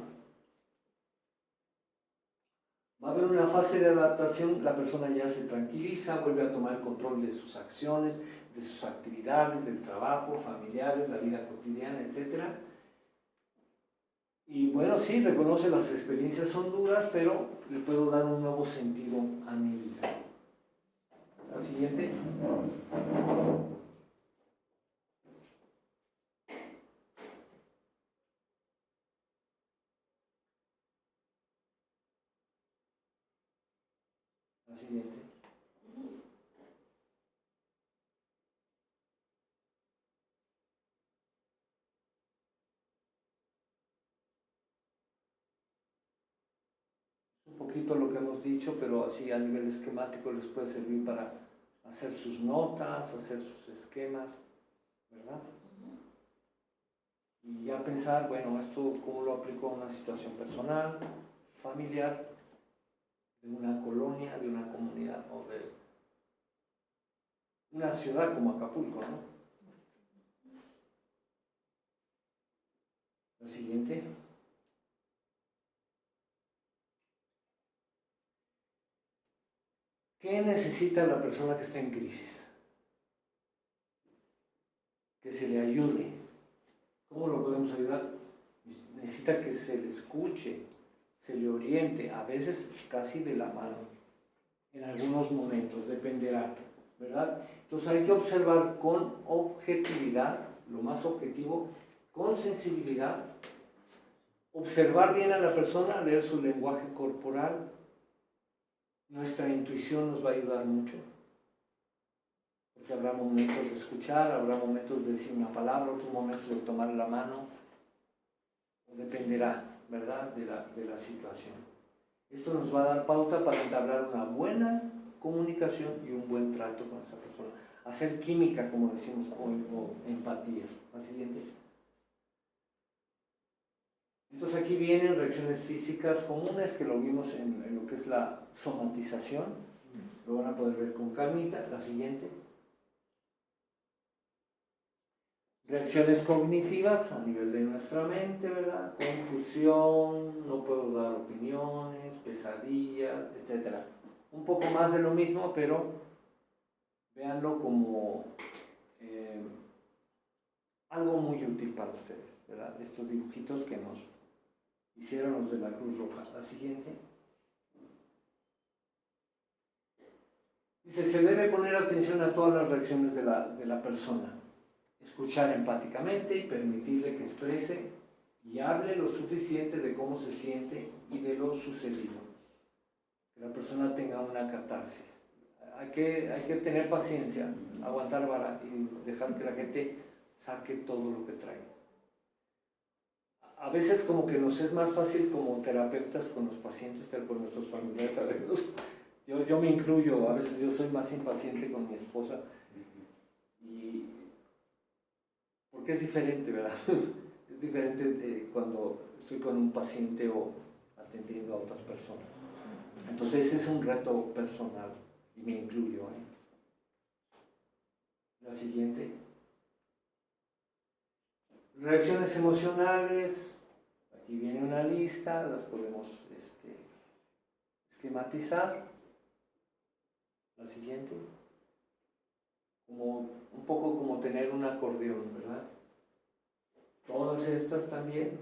Va a haber una fase de adaptación, la persona ya se tranquiliza, vuelve a tomar el control de sus acciones, de sus actividades, del trabajo, familiares, la vida cotidiana, etc. Y bueno, sí, reconoce las experiencias son duras, pero le puedo dar un nuevo sentido a mi vida. La siguiente. La siguiente. Un poquito lo que hemos dicho, pero así a nivel esquemático les puede servir para hacer sus notas, hacer sus esquemas, ¿verdad? Y ya pensar, bueno, esto cómo lo aplico a una situación personal, familiar, de una colonia, de una comunidad o de una ciudad como Acapulco, ¿no? La siguiente. ¿Qué necesita la persona que está en crisis? Que se le ayude. ¿Cómo lo podemos ayudar? Necesita que se le escuche, se le oriente, a veces casi de la mano, en algunos momentos, dependerá, ¿verdad? Entonces hay que observar con objetividad, lo más objetivo, con sensibilidad, observar bien a la persona, leer su lenguaje corporal, Nuestra intuición nos va a ayudar mucho, porque habrá momentos de escuchar, habrá momentos de decir una palabra, otros momentos de tomar la mano, dependerá, ¿verdad?, de la situación. Esto nos va a dar pauta para entablar una buena comunicación y un buen trato con esa persona. Hacer química, como decimos, o empatía. La siguiente. Entonces aquí vienen reacciones físicas comunes que lo vimos en lo que es la somatización. Lo van a poder ver con calmita. La siguiente. Reacciones cognitivas a nivel de nuestra mente, ¿verdad? Confusión, no puedo dar opiniones, pesadillas, etc. Un poco más de lo mismo, pero véanlo como algo muy útil para ustedes, ¿verdad? Estos dibujitos que nos hicieron los de la Cruz Roja. La siguiente. Dice, se debe poner atención a todas las reacciones de la persona. Escuchar empáticamente y permitirle que exprese y hable lo suficiente de cómo se siente y de lo sucedido. Que la persona tenga una catarsis. Hay que tener paciencia, aguantar vara y dejar que la gente saque todo lo que trae. A veces como que nos es más fácil como terapeutas con los pacientes que con nuestros familiares. A veces, yo me incluyo, a veces yo soy más impaciente con mi esposa. Porque es diferente, ¿verdad? Es diferente cuando estoy con un paciente o atendiendo a otras personas. Entonces ese es un reto personal y me incluyo, ¿eh? La siguiente. Reacciones emocionales. Aquí viene una lista, las podemos esquematizar. La siguiente. Un poco como tener un acordeón, ¿verdad? Todas estas también.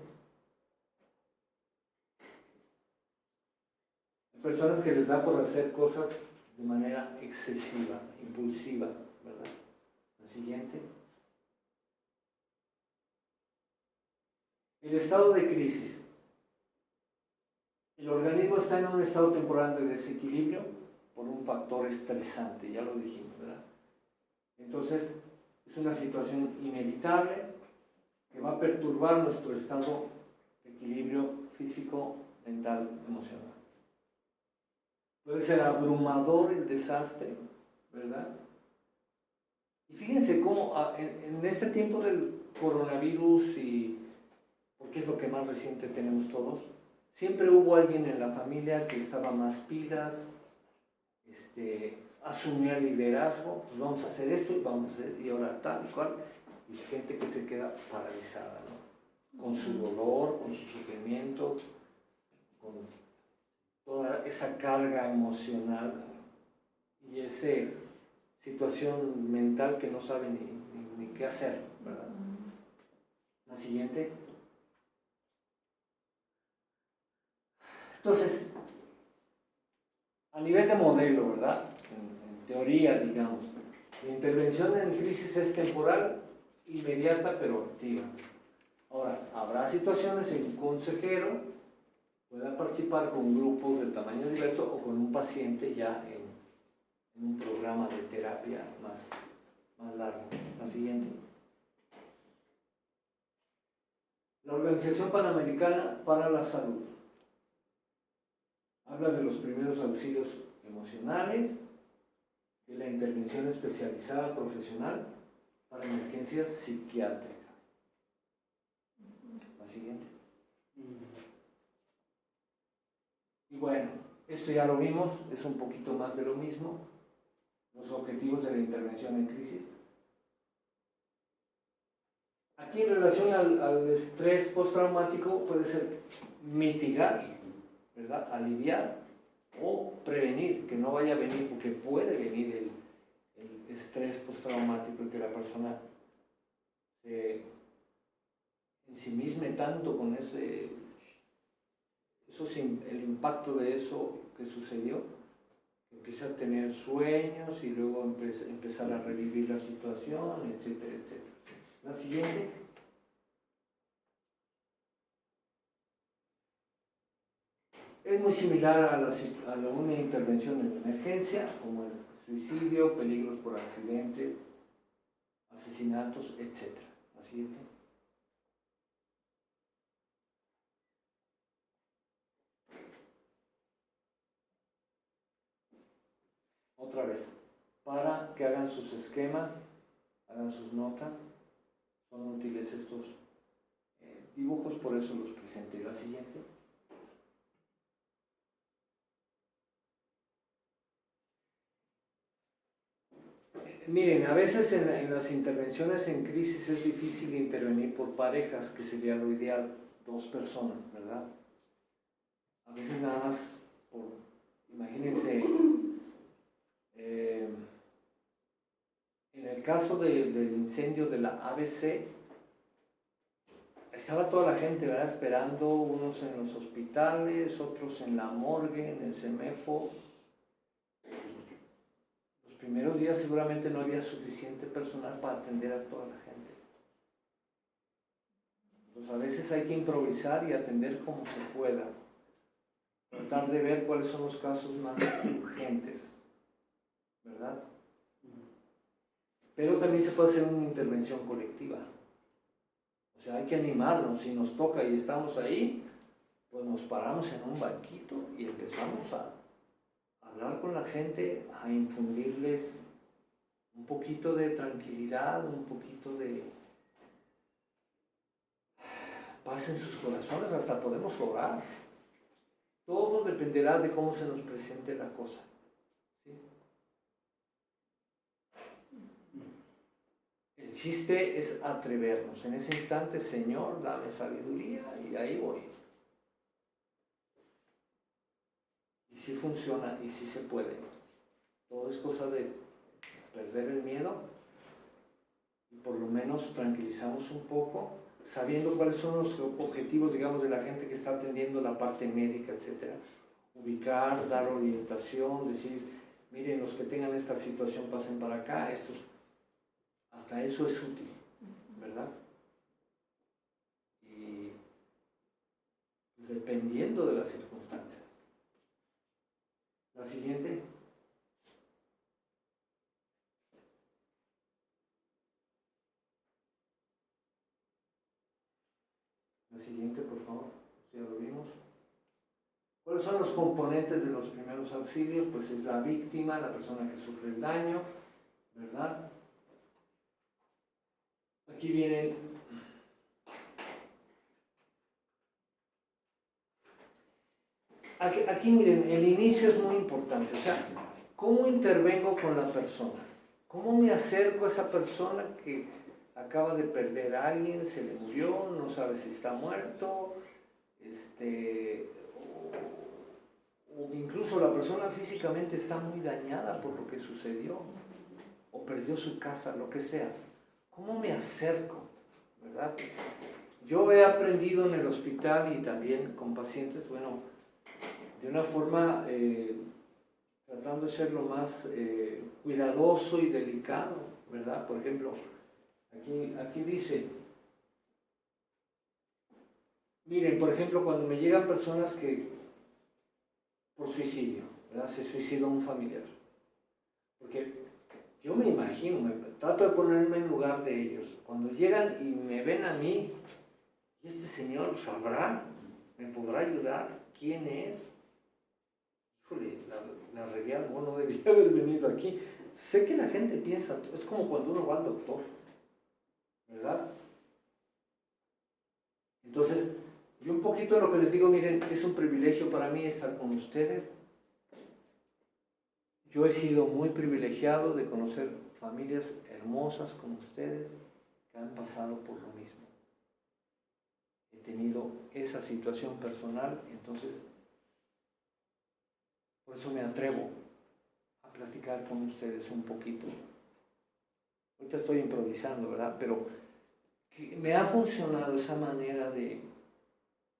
Hay personas que les da por hacer cosas de manera excesiva, impulsiva, ¿verdad? La siguiente. El estado de crisis. El organismo está en un estado temporal de desequilibrio por un factor estresante, ya lo dijimos, ¿verdad? Entonces, es una situación inevitable que va a perturbar nuestro estado de equilibrio físico, mental, emocional. Puede ser abrumador el desastre, ¿verdad? Y fíjense cómo en este tiempo del coronavirus, porque es lo que más reciente tenemos todos, siempre hubo alguien en la familia que estaba más pilas, asumía el liderazgo, pues vamos a hacer esto, y ahora tal y cual, y gente que se queda paralizada, ¿no? Con su dolor, con su sufrimiento, con toda esa carga emocional y esa situación mental que no sabe ni qué hacer, ¿verdad? La siguiente. Entonces, a nivel de modelo, ¿verdad? En teoría, digamos, la intervención en crisis es temporal, inmediata, pero activa. Ahora, habrá situaciones en que un consejero pueda participar con grupos de tamaño diverso o con un paciente ya en un programa de terapia más largo. La siguiente. La Organización Panamericana para la Salud habla de los primeros auxilios emocionales, de la intervención especializada profesional para emergencias psiquiátricas. La siguiente. Y bueno, esto ya lo vimos, es un poquito más de lo mismo. Los objetivos de la intervención en crisis. Aquí en relación al estrés postraumático puede ser mitigar, ¿verdad? Aliviar o prevenir, que no vaya a venir, porque puede venir el estrés postraumático y que la persona se ensimisme tanto con el impacto de eso que sucedió, que empieza a tener sueños y luego empezar a revivir la situación, etcétera, etcétera. La siguiente. Es muy similar a una intervención en emergencia, como el suicidio, peligros por accidentes, asesinatos, etc. ¿La siguiente? Otra vez, para que hagan sus esquemas, hagan sus notas, son útiles estos dibujos, por eso los presenté. La siguiente. Miren, a veces en las intervenciones en crisis es difícil intervenir por parejas, que sería lo ideal, 2 personas, ¿verdad? A veces nada más imagínense, en el caso del incendio de la ABC, estaba toda la gente, ¿verdad?, esperando, unos en los hospitales, otros en la morgue, en el CEMEFO. Los primeros días seguramente no había suficiente personal para atender a toda la gente. Entonces a veces hay que improvisar y atender como se pueda. Tratar de ver cuáles son los casos más urgentes, ¿verdad? Pero también se puede hacer una intervención colectiva. O sea, hay que animarnos. Si nos toca y estamos ahí, pues nos paramos en un banquito y empezamos a hablar con la gente, a infundirles un poquito de tranquilidad, un poquito de paz en sus corazones, hasta podemos orar. Todo dependerá de cómo se nos presente la cosa. ¿Sí? El chiste es atrevernos. En ese instante, Señor, dame sabiduría, y ahí voy. Y sí funciona, y sí se puede. Todo es cosa de perder el miedo y por lo menos tranquilizamos un poco, sabiendo cuáles son los objetivos, digamos, de la gente que está atendiendo la parte médica, etc. Ubicar, dar orientación, decir, miren, los que tengan esta situación pasen para acá, hasta eso es útil, ¿verdad? Y pues, dependiendo de las circunstancias. La siguiente. La siguiente, por favor. Ya lo vimos. ¿Cuáles son los componentes de los primeros auxilios? Pues es la víctima, la persona que sufre el daño, ¿verdad? Aquí vienen aquí miren, el inicio es muy importante. O sea, ¿cómo intervengo con la persona? ¿Cómo me acerco a esa persona que acaba de perder a alguien, se le murió, no sabe si está muerto, o incluso la persona físicamente está muy dañada por lo que sucedió, o perdió su casa, lo que sea? ¿Cómo me acerco? ¿Verdad? Yo he aprendido en el hospital y también con pacientes, bueno, de una forma tratando de ser lo más cuidadoso y delicado, ¿verdad? Por ejemplo, aquí dice, miren, por ejemplo, cuando me llegan personas que por suicidio, ¿verdad?, se suicidó un familiar, porque yo me imagino, trato de ponerme en lugar de ellos, cuando llegan y me ven a mí, ¿y este señor sabrá? ¿Me podrá ayudar? ¿Quién es? Híjole, la regué algo, no debía haber venido aquí. Sé que la gente piensa, es como cuando uno va al doctor, ¿verdad? Entonces, yo un poquito lo que les digo, miren, es un privilegio para mí estar con ustedes. Yo he sido muy privilegiado de conocer familias hermosas como ustedes que han pasado por lo mismo. He tenido esa situación personal, entonces por eso me atrevo a platicar con ustedes un poquito. Ahorita estoy improvisando, ¿verdad? Pero me ha funcionado esa manera de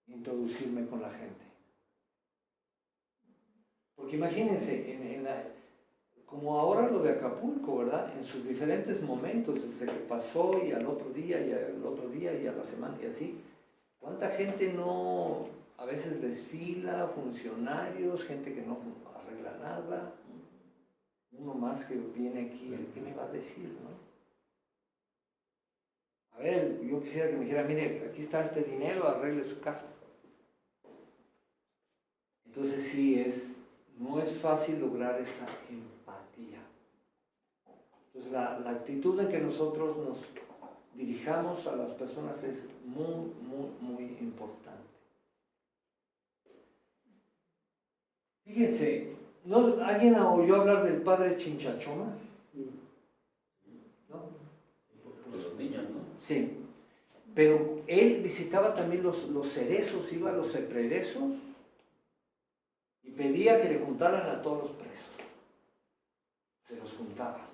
introducirme con la gente. Porque imagínense, como ahora lo de Acapulco, ¿verdad? En sus diferentes momentos, desde que pasó y al otro día, y al otro día, y a la semana, y así. ¿Cuánta gente no a veces desfila, funcionarios, gente que no arregla nada. Uno más que viene aquí, ¿qué me va a decir, no? A ver, yo quisiera que me dijera, mire, aquí está este dinero, arregle su casa. Entonces sí, no es fácil lograr esa empatía. Entonces la actitud en que nosotros nos dirijamos a las personas es muy, muy, muy importante. Fíjense, ¿alguien oyó hablar del padre Chinchachoma? ¿No? Por los niños, ¿no? Sí, pero él visitaba también los cerezos, iba a los cerezos y pedía que le juntaran a todos los presos. Se los juntaba.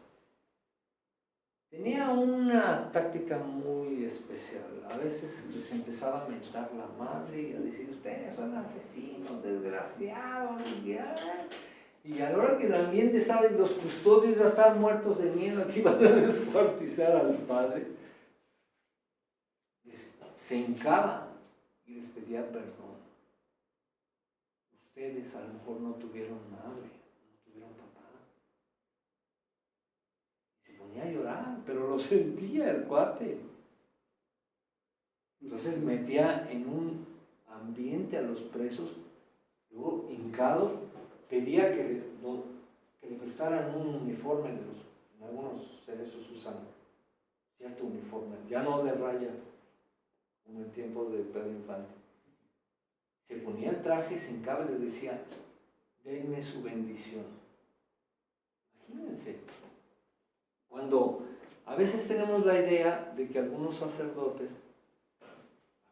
Tenía una táctica muy especial. A veces les empezaba a mentar la madre y a decir, ustedes son asesinos, desgraciados. Y a la hora que el ambiente estaba y los custodios ya estaban muertos de miedo, que iban a descuartizar al padre, se hincaba y les pedía perdón. Ustedes a lo mejor no tuvieron madre, no tuvieron papá. Se ponía a llorar, pero lo sentía el cuate. Entonces metía en un ambiente a los presos, luego hincados, pedía que le prestaran un uniforme de los, en algunos cerezos usan cierto uniforme, ya no de rayas, como en tiempos de Pedro Infante. Se ponía el traje, se hincaba y les decía, denme su bendición. Imagínense, cuando a veces tenemos la idea de que algunos sacerdotes,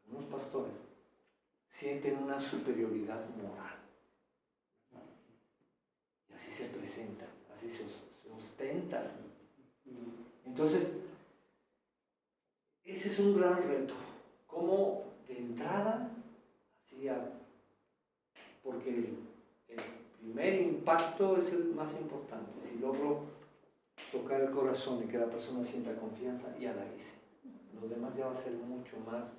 algunos pastores, sienten una superioridad moral. Y así se presentan, así se ostentan. Entonces, ese es un gran reto. Cómo de entrada, porque el primer impacto es el más importante. Si logro tocar el corazón y que la persona sienta confianza, ya la hice. Lo demás ya va a ser mucho más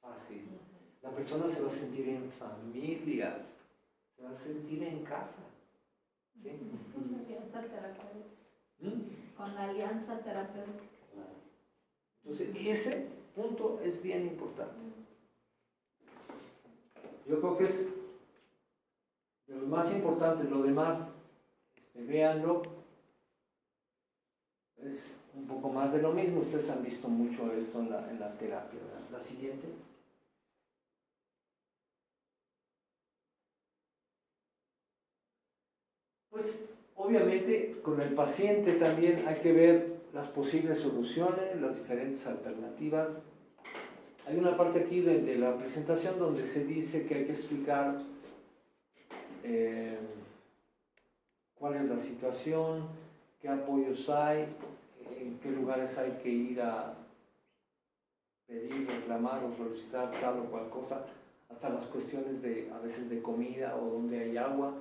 fácil. La persona se va a sentir en familia, se va a sentir en casa. ¿Sí? Con alianza terapéutica. Con alianza terapéutica. Entonces, ese punto es bien importante. Yo creo que es de lo más importante. Lo demás, véanlo, es un poco más de lo mismo. Ustedes han visto mucho esto en la terapia, ¿verdad? La siguiente. Pues obviamente con el paciente también hay que ver las posibles soluciones, las diferentes alternativas. Hay una parte aquí de la presentación donde se dice que hay que explicar cuál es la situación, qué apoyos hay, en qué lugares hay que ir a pedir, reclamar o solicitar tal o cual cosa, hasta las cuestiones a veces de comida o donde hay agua,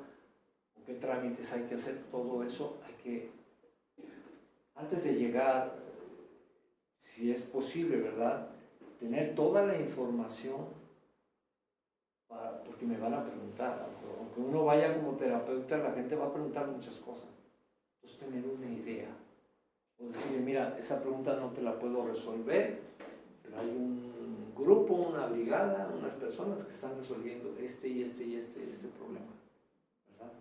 o qué trámites hay que hacer, todo eso hay que, antes de llegar, si es posible, ¿verdad?, tener toda la información, porque me van a preguntar, aunque uno vaya como terapeuta, la gente va a preguntar muchas cosas. Entonces tener una idea, o decirle, mira, esa pregunta no te la puedo resolver, pero hay un grupo, una brigada, unas personas que están resolviendo este problema, ¿verdad?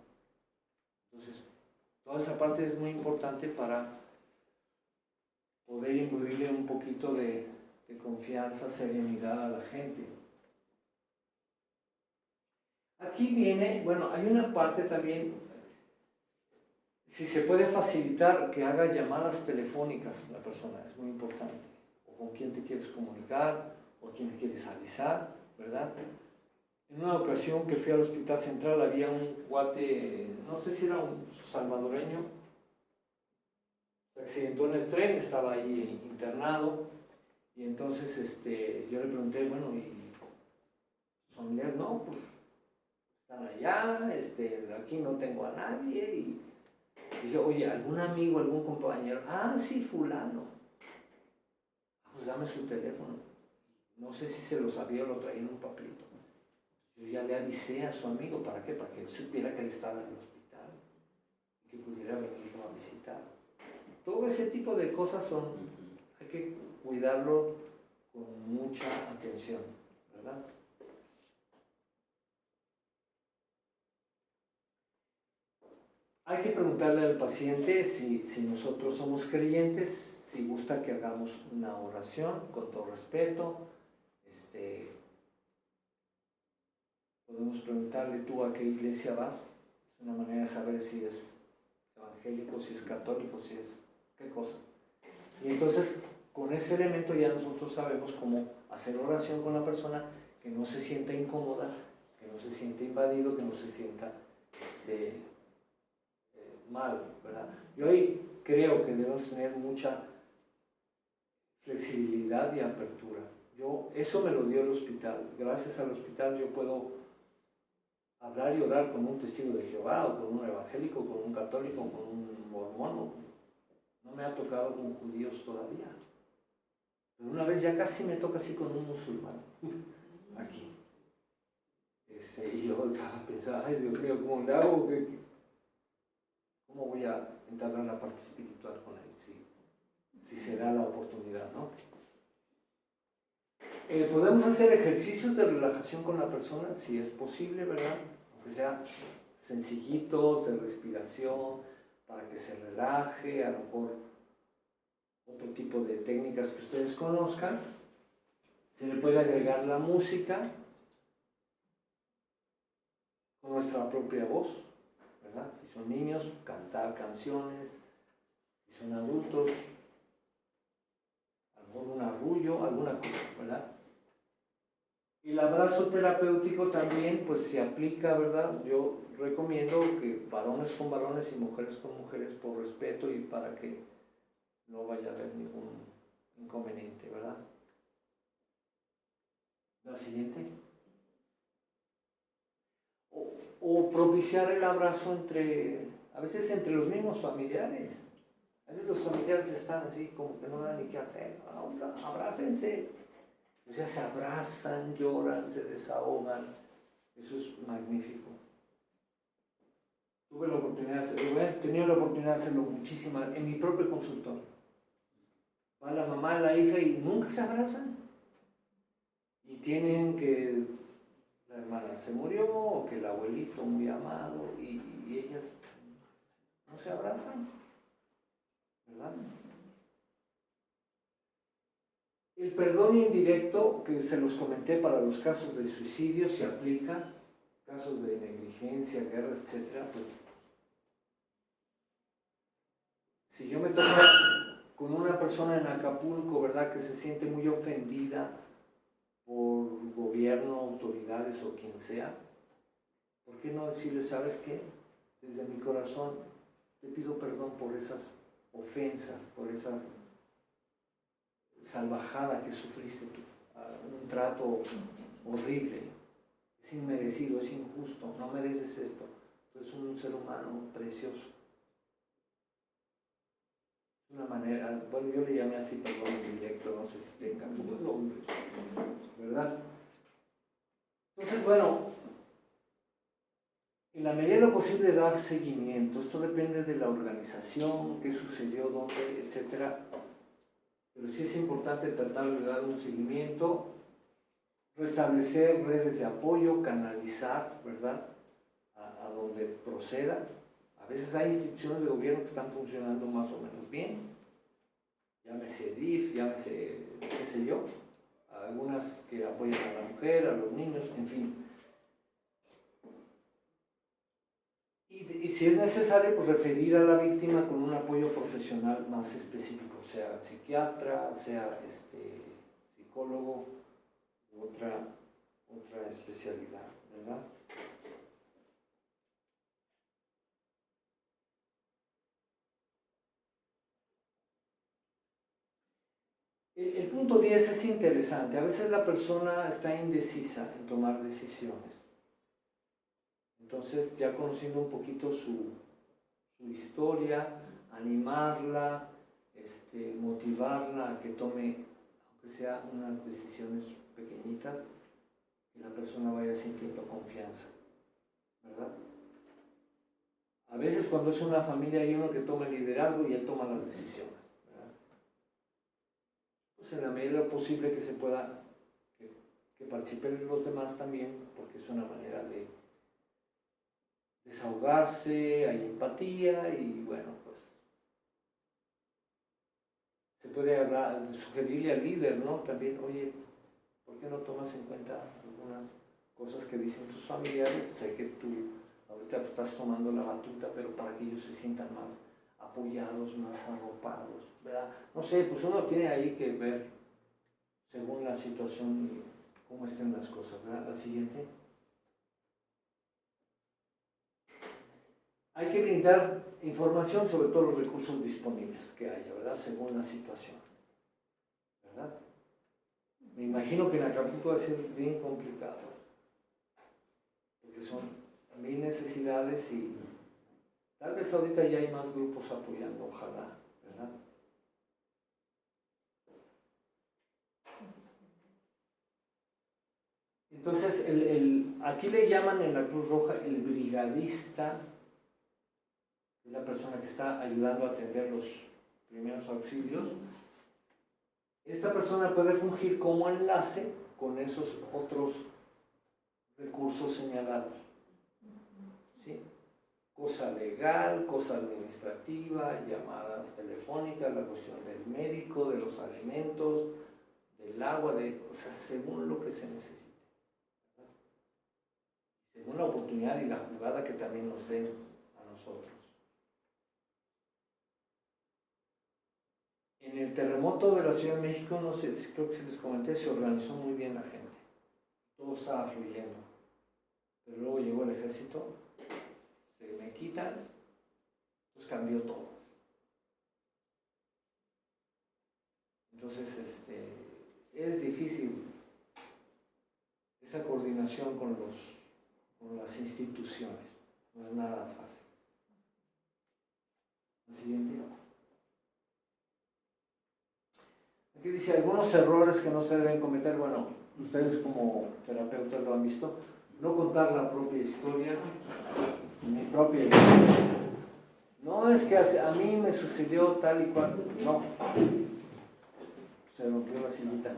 Entonces, toda esa parte es muy importante para poder imbuirle un poquito de confianza, serenidad a la gente. Aquí viene, bueno, hay una parte también, si se puede facilitar que haga llamadas telefónicas la persona, es muy importante, o con quién te quieres comunicar, o quién quieres avisar, ¿verdad? En una ocasión que fui al Hospital Central había un cuate, no sé si era un salvadoreño, se accidentó en el tren, estaba ahí internado. Y entonces yo le pregunté, bueno, ¿y sus familiares? No, pues están allá, aquí no tengo a nadie. Y dije, oye, ¿algún amigo, algún compañero? Ah, sí, fulano. Pues dame su teléfono. No sé si se lo sabía o lo traía en un papelito. Yo ya le avisé a su amigo, ¿para qué? Para que él supiera que él estaba en el hospital y que pudiera venirlo a visitar. Todo ese tipo de cosas hay que cuidarlo con mucha atención, ¿verdad? Hay que preguntarle al paciente si nosotros somos creyentes, si gusta que hagamos una oración con todo respeto. Podemos preguntarle, ¿tú a qué iglesia vas? Es una manera de saber si es evangélico, si es católico, si es qué cosa. Y entonces, con ese elemento ya nosotros sabemos cómo hacer oración con la persona, que no se sienta incómoda, que no se sienta invadido, que no se sienta mal, ¿verdad? Yo ahí creo que debemos tener mucha flexibilidad y apertura. Eso me lo dio el hospital. Gracias al hospital yo puedo hablar y orar con un testigo de Jehová, o con un evangélico, con un católico, con un mormón. No me ha tocado con judíos todavía. Pero una vez ya casi me toca así con un musulmán, aquí. Y yo estaba pensando, ay Dios mío, ¿cómo le hago? ¿Cómo voy a entablar la parte espiritual con él? Si se da la oportunidad, ¿no? Podemos hacer ejercicios de relajación con la persona, si es posible, ¿verdad? Aunque sea sencillitos, de respiración, para que se relaje, a lo mejor otro tipo de técnicas que ustedes conozcan. Se le puede agregar la música con nuestra propia voz, ¿verdad? Si son niños, cantar canciones, si son adultos, a lo mejor un arrullo, alguna cosa, ¿verdad? Y el abrazo terapéutico también pues se aplica, ¿verdad? Yo recomiendo que varones con varones y mujeres con mujeres por respeto y para que no vaya a haber ningún inconveniente, ¿verdad? La siguiente. O propiciar el abrazo a veces entre los mismos familiares. A veces los familiares están así como que no dan ni qué hacer. Abrácense. O sea, se abrazan, lloran, se desahogan. Eso es magnífico. He tenido la oportunidad de hacerlo muchísimas en mi propio consultorio. Va la mamá, la hija y nunca se abrazan. Y tienen que la hermana se murió o que el abuelito muy amado y ellas no se abrazan, ¿verdad? El perdón indirecto, que se los comenté para los casos de suicidio, se aplica, casos de negligencia, guerras, etc. Pues, si yo me toco con una persona en Acapulco, ¿verdad?, que se siente muy ofendida por gobierno, autoridades o quien sea, ¿por qué no decirle, sabes qué? Desde mi corazón te pido perdón por esas ofensas, por esas salvajada que sufriste tú, un trato horrible, es inmerecido, es injusto, no mereces esto, tú eres un ser humano precioso. Una manera, bueno, yo le llamé así perdón indirecto, no sé si tenga algún nombre, ¿verdad? Entonces, bueno, en la medida de lo posible dar seguimiento. Esto depende de la organización, qué sucedió, dónde, etc. Pero sí es importante tratar de dar un seguimiento, restablecer redes de apoyo, canalizar, ¿verdad?, a donde proceda. A veces hay instituciones de gobierno que están funcionando más o menos bien, llámese DIF, llámese, qué sé yo, algunas que apoyan a la mujer, a los niños, en fin. Y si es necesario, pues referir a la víctima con un apoyo profesional más específico, sea psiquiatra, sea psicólogo u otra especialidad, ¿verdad? El punto 10 es interesante. A veces la persona está indecisa en tomar decisiones. Entonces, ya conociendo un poquito su historia, animarla, motivarla a que tome, aunque sea unas decisiones pequeñitas, que la persona vaya sintiendo confianza, ¿verdad? A veces cuando es una familia hay uno que toma el liderazgo y él toma las decisiones, ¿verdad? Pues en la medida de lo posible que se pueda, que participen los demás también, porque es una manera de desahogarse, hay empatía y bueno, pues se puede hablar, sugerirle al líder, ¿no? También, oye, ¿por qué no tomas en cuenta algunas cosas que dicen tus familiares? Sé que tú ahorita estás tomando la batuta, pero para que ellos se sientan más apoyados, más arropados, ¿verdad? No sé, pues uno tiene ahí que ver según la situación cómo estén las cosas, ¿verdad? La siguiente. Hay que brindar información sobre todos los recursos disponibles que haya, ¿verdad? Según la situación, ¿verdad? Me imagino que en Acapulco va a ser bien complicado, porque son 1000 necesidades y tal vez ahorita ya hay más grupos apoyando, ojalá, ¿verdad? Entonces, aquí le llaman en la Cruz Roja el brigadista, es la persona que está ayudando a atender los primeros auxilios. Esta persona puede fungir como enlace con esos otros recursos señalados, ¿sí? Cosa legal, cosa administrativa, llamadas telefónicas, la cuestión del médico, de los alimentos, del agua, o sea, según lo que se necesite, ¿verdad? Según la oportunidad y la jugada que también nos den a nosotros. En el terremoto de la Ciudad de México, no sé, creo que se les comenté, se organizó muy bien la gente. Todo estaba fluyendo. Pero luego llegó el ejército, se me quitan, pues cambió todo. Entonces, es difícil esa coordinación con las instituciones. No es nada fácil. El siguiente. Aquí dice algunos errores que no se deben cometer. Bueno, ustedes como terapeutas lo han visto. No contar la propia historia, mi propia historia. No es que a mí me sucedió tal y cual. No. Se rompió la sillita.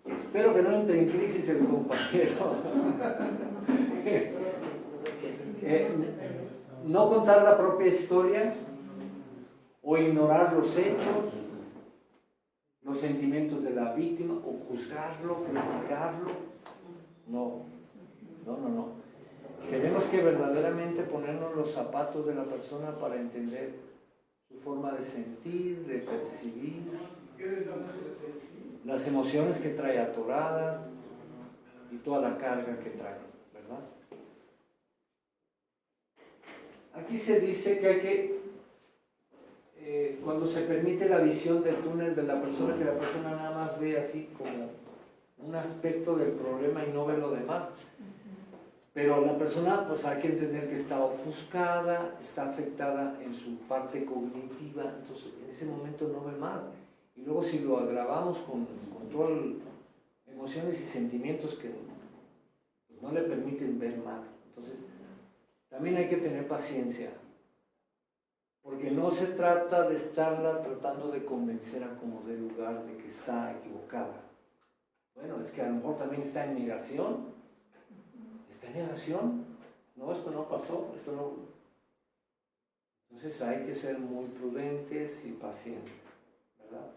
Espero que no entre en crisis el compañero. No contar la propia historia o ignorar los hechos, los sentimientos de la víctima, o juzgarlo, criticarlo. No. Tenemos que verdaderamente ponernos los zapatos de la persona para entender su forma de sentir, de percibir, las emociones que trae atoradas y toda la carga que trae, ¿verdad? Aquí se dice que hay que cuando se permite la visión del túnel de la persona, que la persona nada más ve así como un aspecto del problema y no ve lo demás. Pero la persona, pues hay que entender que está ofuscada, está afectada en su parte cognitiva, entonces en ese momento no ve más. Y luego si lo agravamos con todas las emociones y sentimientos que no le permiten ver más. Entonces, también hay que tener paciencia. Porque no se trata de estarla tratando de convencer a como de lugar de que está equivocada. Bueno, es que a lo mejor también está en negación. ¿Está en negación? No, esto no pasó, esto no. Entonces hay que ser muy prudentes y pacientes, ¿verdad?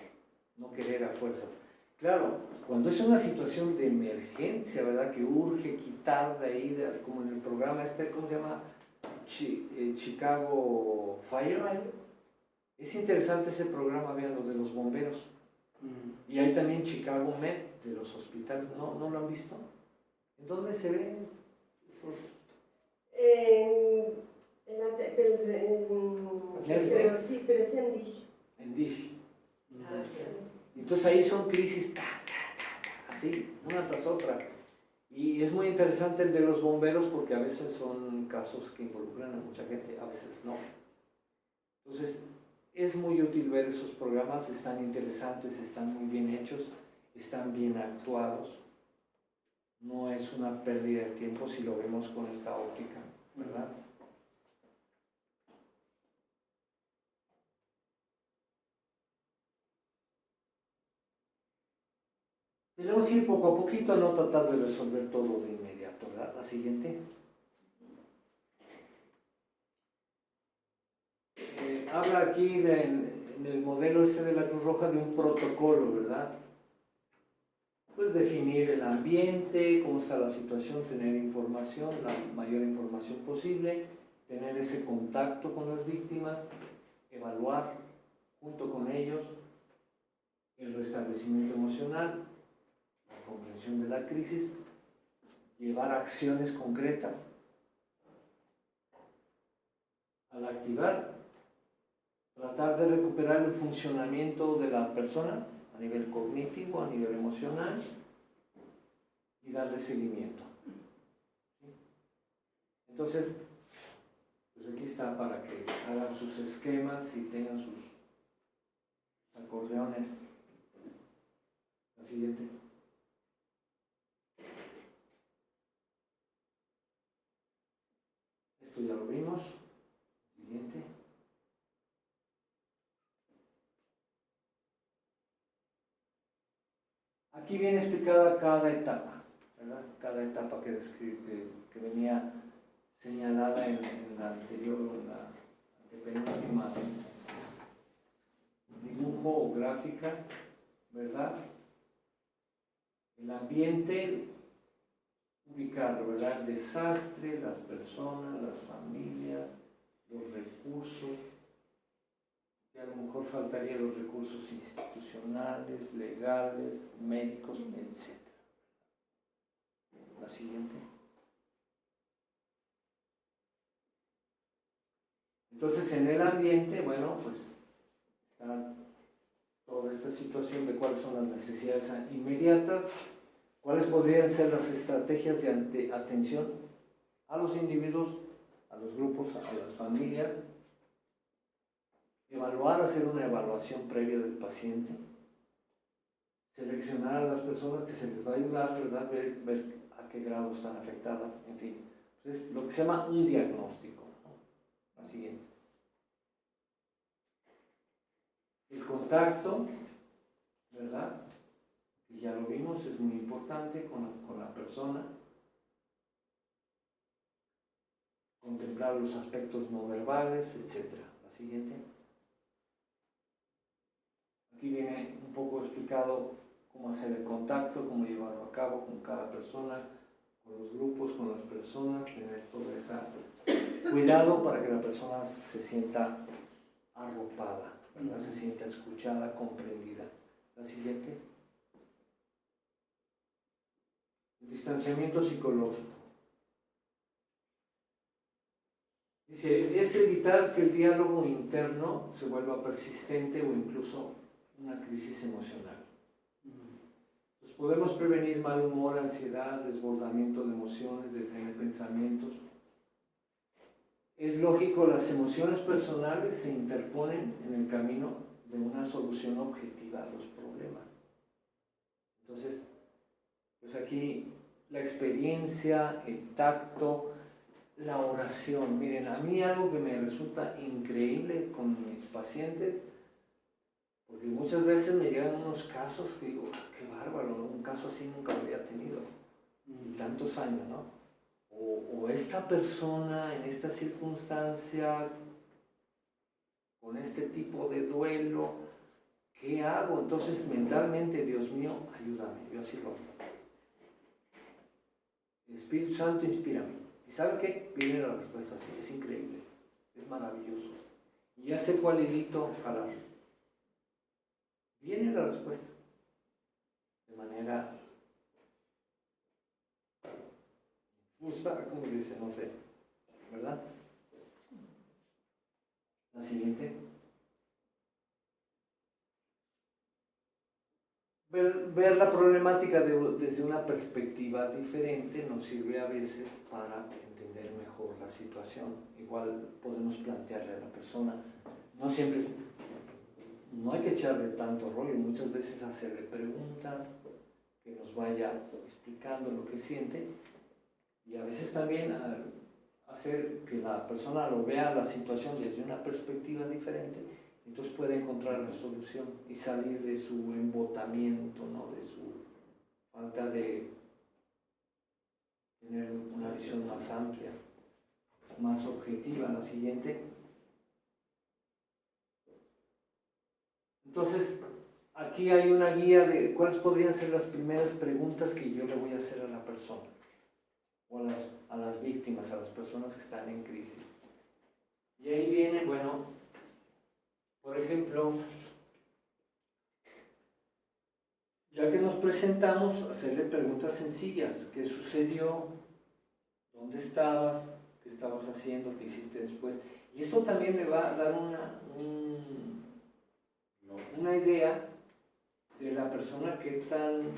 No querer a fuerza. Claro, cuando es una situación de emergencia, ¿verdad? Que urge quitar de ahí, como en el programa ¿cómo se llama? Chicago Fire. Es interesante ese programa, vean, lo de los bomberos. Y hay también Chicago Med, de los hospitales. ¿No lo han visto? ¿En dónde se ven esos? Pero sí, pero es en Dish. En Dish. Entonces ahí son crisis, así, una tras otra. Y es muy interesante el de los bomberos porque a veces son casos que involucran a mucha gente, a veces no. Entonces, es muy útil ver esos programas, están interesantes, están muy bien hechos, están bien actuados, no es una pérdida de tiempo si lo vemos con esta óptica, ¿verdad? Debemos ir poco a poquito, no tratar de resolver todo de inmediato, ¿verdad? La siguiente. Habla aquí en el modelo este de la Cruz Roja de un protocolo, ¿verdad? Pues definir el ambiente, cómo está la situación, tener información, la mayor información posible, tener ese contacto con las víctimas, evaluar junto con ellos el restablecimiento emocional, la comprensión de la crisis, llevar acciones concretas. Al activar, tratar de recuperar el funcionamiento de la persona a nivel cognitivo, a nivel emocional y darle seguimiento. Entonces, pues aquí está para que hagan sus esquemas y tengan sus acordeones. La siguiente. Esto ya lo vimos. Siguiente. Aquí viene explicada cada etapa, ¿verdad? Cada etapa que venía señalada en la anterior, en la antepenúltima dibujo o gráfica, ¿verdad? El ambiente, ubicarlo, ¿verdad? El desastre, las personas, las familias, los recursos, y a lo mejor faltarían los recursos institucionales, legales, médicos, etc. La siguiente. Entonces, en el ambiente, bueno, pues está toda esta situación de cuáles son las necesidades inmediatas, cuáles podrían ser las estrategias de atención a los individuos, a los grupos, a las familias. Evaluar, hacer una evaluación previa del paciente, seleccionar a las personas que se les va a ayudar, ¿verdad? Ver a qué grado están afectadas, en fin. Es lo que se llama un diagnóstico, ¿no? La siguiente. El contacto, ¿verdad? Y ya lo vimos, es muy importante con la persona. Contemplar los aspectos no verbales, etc. La siguiente. Aquí viene un poco explicado cómo hacer el contacto, cómo llevarlo a cabo con cada persona, con los grupos, con las personas, tener todo ese cuidado para que la persona se sienta arropada, ¿verdad? Se sienta escuchada, comprendida. La siguiente. El distanciamiento psicológico. Dice, es evitar que el diálogo interno se vuelva persistente o incluso una crisis emocional. Entonces podemos prevenir mal humor, ansiedad, desbordamiento de emociones, de tener pensamientos. Es lógico, las emociones personales se interponen en el camino de una solución objetiva a los problemas. Entonces, pues aquí la experiencia, el tacto, la oración. Miren, a mí algo que me resulta increíble con mis pacientes, porque muchas veces me llegan unos casos que digo, qué bárbaro, ¿no? Un caso así nunca lo había tenido, en tantos años, ¿no? O esta persona en esta circunstancia, con este tipo de duelo, ¿qué hago? Entonces mentalmente, Dios mío, ayúdame, yo así lo hago. El Espíritu Santo, inspírame. ¿Y sabe qué? Viene la respuesta así, es increíble, es maravilloso. Y ya sé cuál hilito jalar. Viene la respuesta de manera infusa, ¿cómo se dice? No sé, ¿verdad? La siguiente. Ver la problemática desde una perspectiva diferente nos sirve a veces para entender mejor la situación. Igual podemos plantearle a la persona, no siempre no hay que echarle tanto rollo, muchas veces hacerle preguntas, que nos vaya explicando lo que siente y a veces también hacer que la persona lo vea la situación desde una perspectiva diferente, entonces puede encontrar la solución y salir de su embotamiento, ¿no? De su falta de tener una visión más amplia, más objetiva. La siguiente. Entonces, aquí hay una guía de cuáles podrían ser las primeras preguntas que yo le voy a hacer a la persona, o a las víctimas, a las personas que están en crisis. Y ahí viene, bueno, por ejemplo, ya que nos presentamos, hacerle preguntas sencillas. ¿Qué sucedió? ¿Dónde estabas? ¿Qué estabas haciendo? ¿Qué hiciste después? Y esto también me va a dar una idea de la persona que tan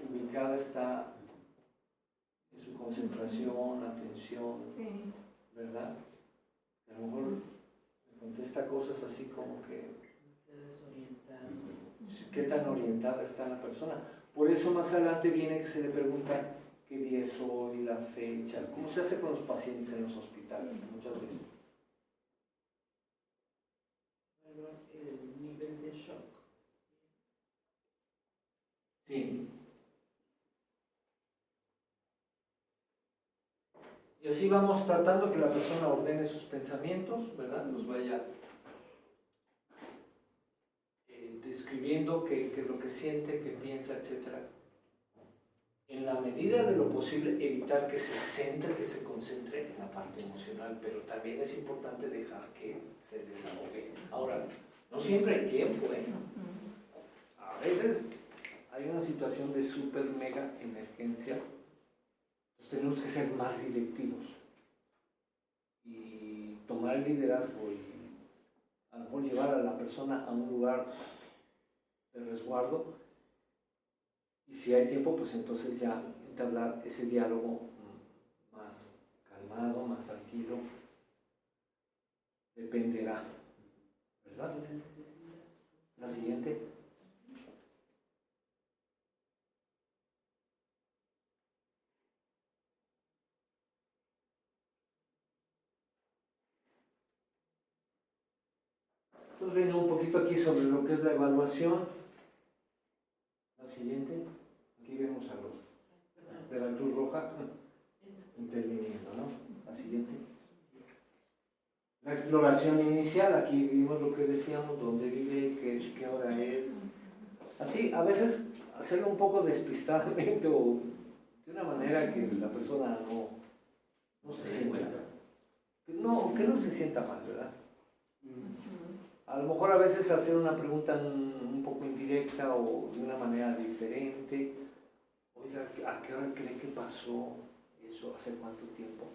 ubicada está en su concentración, atención, Sí. ¿verdad? A lo mejor me contesta cosas así como que Se desorientan. qué tan orientada está la persona. Por eso más adelante viene que se le pregunta qué día es hoy, la fecha, cómo se hace con los pacientes en los hospitales muchas veces. Evaluar el nivel de shock. Sí. Y así vamos tratando que la persona ordene sus pensamientos, ¿verdad? Los vaya describiendo qué es lo que siente, qué piensa, etc. En la medida de lo posible, evitar que se centre, que se concentre en la parte emocional, pero también es importante dejar que se desahogue. Ahora, no siempre hay tiempo, ¿eh? A veces hay una situación de súper mega emergencia, pues tenemos que ser más directivos y tomar el liderazgo y a lo mejor llevar a la persona a un lugar de resguardo, y si hay tiempo, pues entonces ya entablar ese diálogo más calmado, más tranquilo, dependerá, ¿verdad? La siguiente. Entonces viene un poquito aquí sobre lo que es la evaluación. La siguiente. Aquí vemos a los de la Cruz Roja interviniendo, ¿no? La siguiente. La exploración inicial, aquí vimos lo que decíamos, dónde vive, qué hora es. Así, a veces hacerlo un poco despistadamente o de una manera que la persona no se sienta. Que no se sienta mal, ¿verdad? A lo mejor a veces hacer una pregunta un poco indirecta o de una manera diferente. Oiga, ¿a qué hora cree que pasó eso? ¿Hace cuánto tiempo?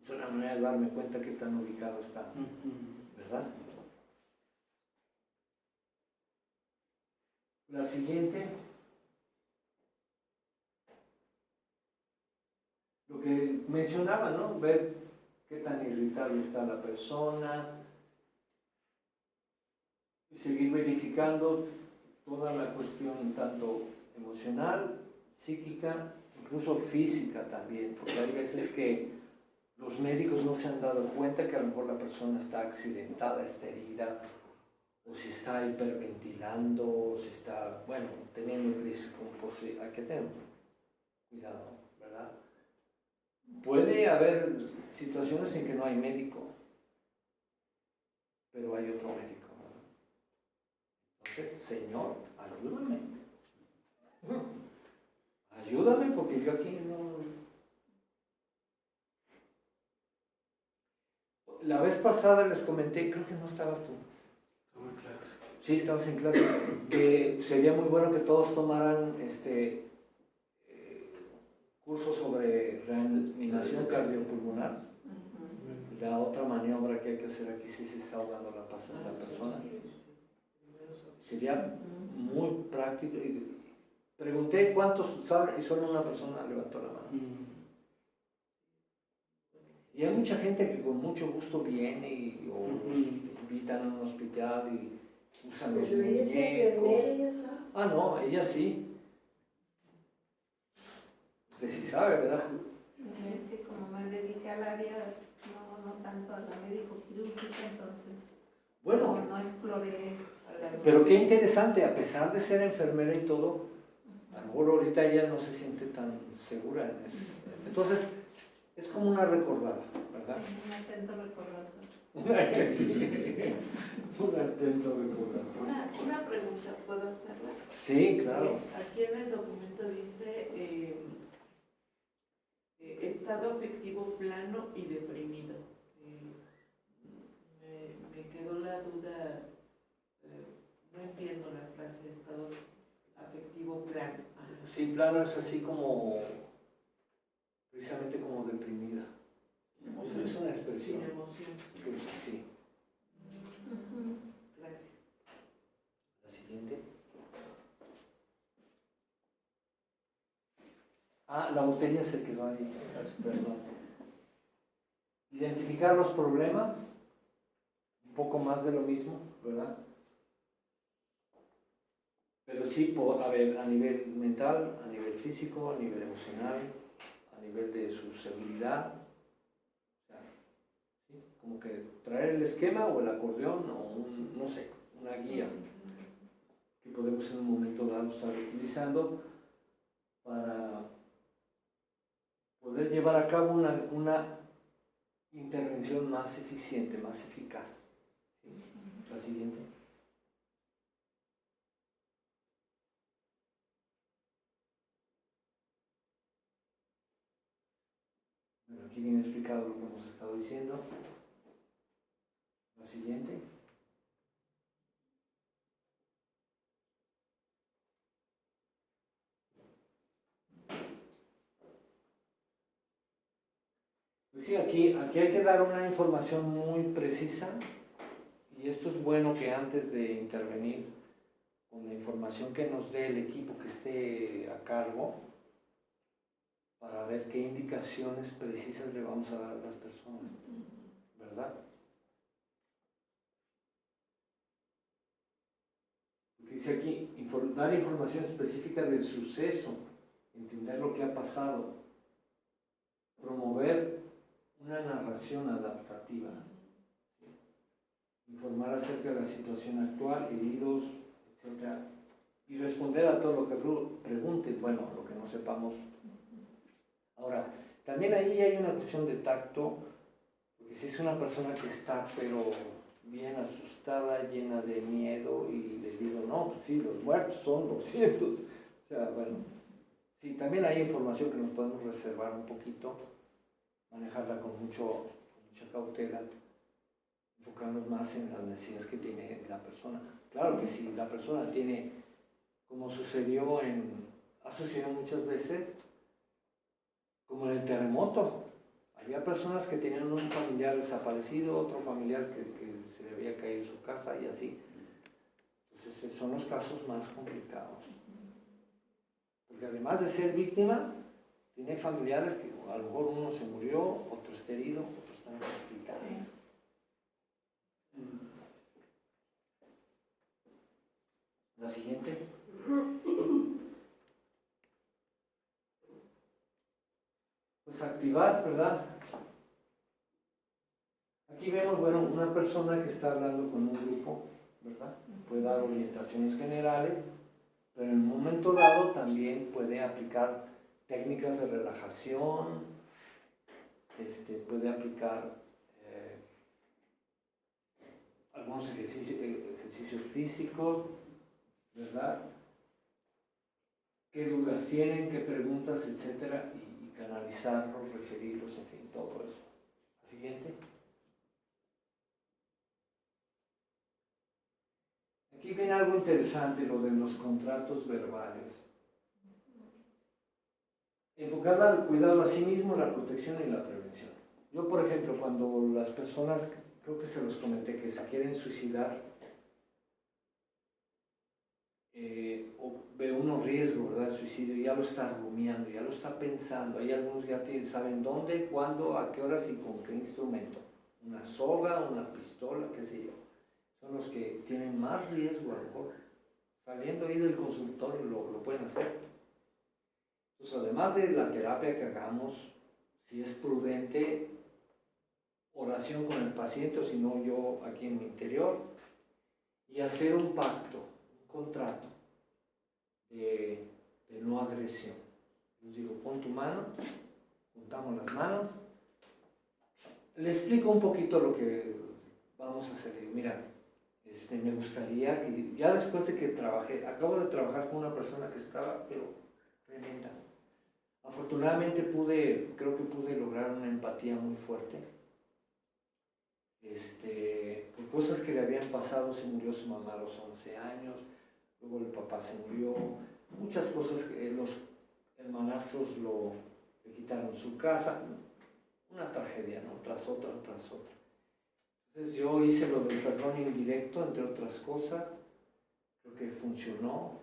Es una manera de darme cuenta qué tan ubicado está, ¿verdad? La siguiente. Lo que mencionaba, ¿no? Ver qué tan irritable está la persona. Y seguir verificando toda la cuestión tanto emocional, psíquica, incluso física también, porque hay veces que los médicos no se han dado cuenta que a lo mejor la persona está accidentada, está herida, o si está hiperventilando, o si está, bueno, teniendo crisis hay que tener cuidado, ¿verdad? Puede haber situaciones en que no hay médico, pero hay otro médico. Entonces, Señor, ayúdame. Ayúdame porque yo aquí no... La vez pasada les comenté, creo que no estabas tú. Estaba en clase. Sí, estabas en clase. Que sería muy bueno que todos tomaran curso sobre reanimación cardiopulmonar. La otra maniobra que hay que hacer aquí si se está ahogando la persona. Sería muy práctico. Pregunté cuántos saben y solo una persona levantó la mano. Y hay mucha gente que con mucho gusto viene o invitan a un hospital y usan los Pero ella es enfermera, muñecos. ella sabe. Ah, no, ella sí. Usted sí sabe, ¿verdad? Es que como me dediqué al área, no tanto a la médico-quirúrgica, entonces Bueno, no exploré. pero qué interesante, a pesar de ser enfermera y todo, a lo mejor ahorita ella no se siente tan segura en eso. Entonces, es como una recordada, ¿verdad? Un atento recordatorio. Que sí, un atento recordatorio. Una pregunta, ¿puedo hacerla? Sí, claro. Aquí en el documento dice estado afectivo plano y deprimido. Me quedó la duda, no entiendo la frase estado afectivo plano. Ajá. Sí, plano es así como, precisamente como deprimida. O sea, es una expresión. Sin emoción. Sí. Ujú. Gracias. La siguiente. Ah, la botella se quedó ahí. Perdón. Identificar los problemas. Un poco más de lo mismo, ¿verdad? Pero sí, a ver, a nivel mental, a nivel físico, a nivel emocional, a nivel de su seguridad. O sea, ¿sí? Como que traer el esquema o el acordeón o no sé, una guía que podemos en un momento dado estar utilizando para poder llevar a cabo una intervención más eficiente, más eficaz. ¿Sí? La siguiente. Bueno, aquí viene explicado lo que hemos estado diciendo. La siguiente. Pues sí, aquí hay que dar una información muy precisa y esto es bueno que antes de intervenir con la información que nos dé el equipo que esté a cargo para ver qué indicaciones precisas le vamos a dar a las personas, ¿verdad? Porque dice aquí, dar información específica del suceso, entender lo que ha pasado, promover una narración adaptativa, informar acerca de la situación actual, heridos, etc. Y responder a todo lo que pregunte, bueno, lo que no sepamos. Ahora, también ahí hay una cuestión de tacto, porque si es una persona que está, pero bien asustada, llena de miedo, y le digo, no, pues sí, los muertos son 200. O sea, bueno, sí, también hay información que nos podemos reservar un poquito, manejarla con mucha cautela, enfocarnos más en las necesidades que tiene la persona. Claro que si la persona tiene, como ha sucedido muchas veces, como en el terremoto, había personas que tenían un familiar desaparecido, otro familiar que se le había caído su casa y así. Entonces son los casos más complicados. Porque además de ser víctima, tiene familiares que a lo mejor uno se murió, otro está herido, otro está en el hospital. La siguiente. Pues activar, ¿verdad? Aquí vemos, bueno, una persona que está hablando con un grupo, ¿verdad? Puede dar orientaciones generales, pero en un momento dado también puede aplicar técnicas de relajación, puede aplicar algunos ejercicios físicos, ¿verdad? ¿Qué dudas tienen, qué preguntas, etcétera? Y canalizarlos, referirlos, en fin, todo eso. La siguiente. Aquí viene algo interesante, lo de los contratos verbales. Enfocada al cuidado a sí mismo, la protección y la prevención. Yo, por ejemplo, cuando las personas, creo que se los comenté, que se quieren suicidar, o ve uno riesgo, ¿verdad? El suicidio, ya lo está rumiando, ya lo está pensando. Hay algunos ya saben dónde, cuándo, a qué horas y con qué instrumento. Una soga, una pistola, qué sé yo. Son los que tienen más riesgo, a lo mejor. Saliendo ahí del consultorio lo pueden hacer. Pues además de la terapia que hagamos, si es prudente, oración con el paciente, o si no yo aquí en mi interior, y hacer un pacto, un contrato de no agresión. Les digo, pon tu mano, juntamos las manos, le explico un poquito lo que vamos a hacer. Mira, me gustaría que, ya después de que trabajé, acabo de trabajar con una persona que estaba, pero tremenda. Afortunadamente creo que pude lograr una empatía muy fuerte. Por cosas que le habían pasado, se murió su mamá a los 11 años, luego el papá se murió, muchas cosas que los hermanastros le quitaron su casa, una tragedia, ¿no? Tras otra, tras otra. Entonces yo hice lo del perdón indirecto, entre otras cosas, creo que funcionó,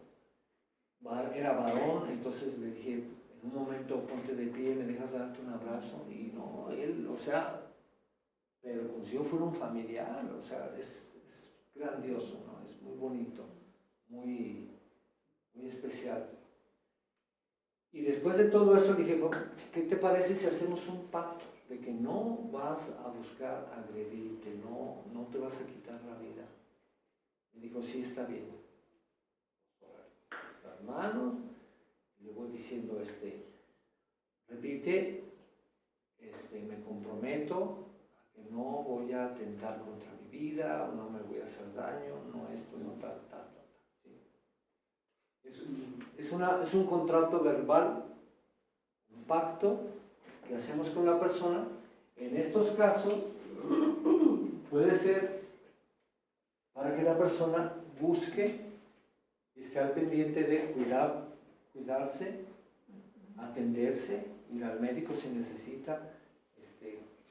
era varón, entonces le dije, en un momento ponte de pie, me dejas darte un abrazo, y no, él, o sea, pero como si yo fuera un familiar, o sea, es grandioso, ¿no? Es muy bonito, muy, muy especial. Y después de todo eso dije, bueno, ¿qué te parece si hacemos un pacto de que no vas a buscar agredirte, no te vas a quitar la vida? Me dijo, sí, está bien. Las manos, y le voy diciendo, repite, me comprometo a que no voy a atentar contra mi vida, o no me voy a hacer daño, no esto, no tal. ¿Sí? Es un contrato verbal, un pacto que hacemos con la persona. En estos casos puede ser para que la persona busque, esté al pendiente de cuidarse, atenderse, ir al médico si necesita,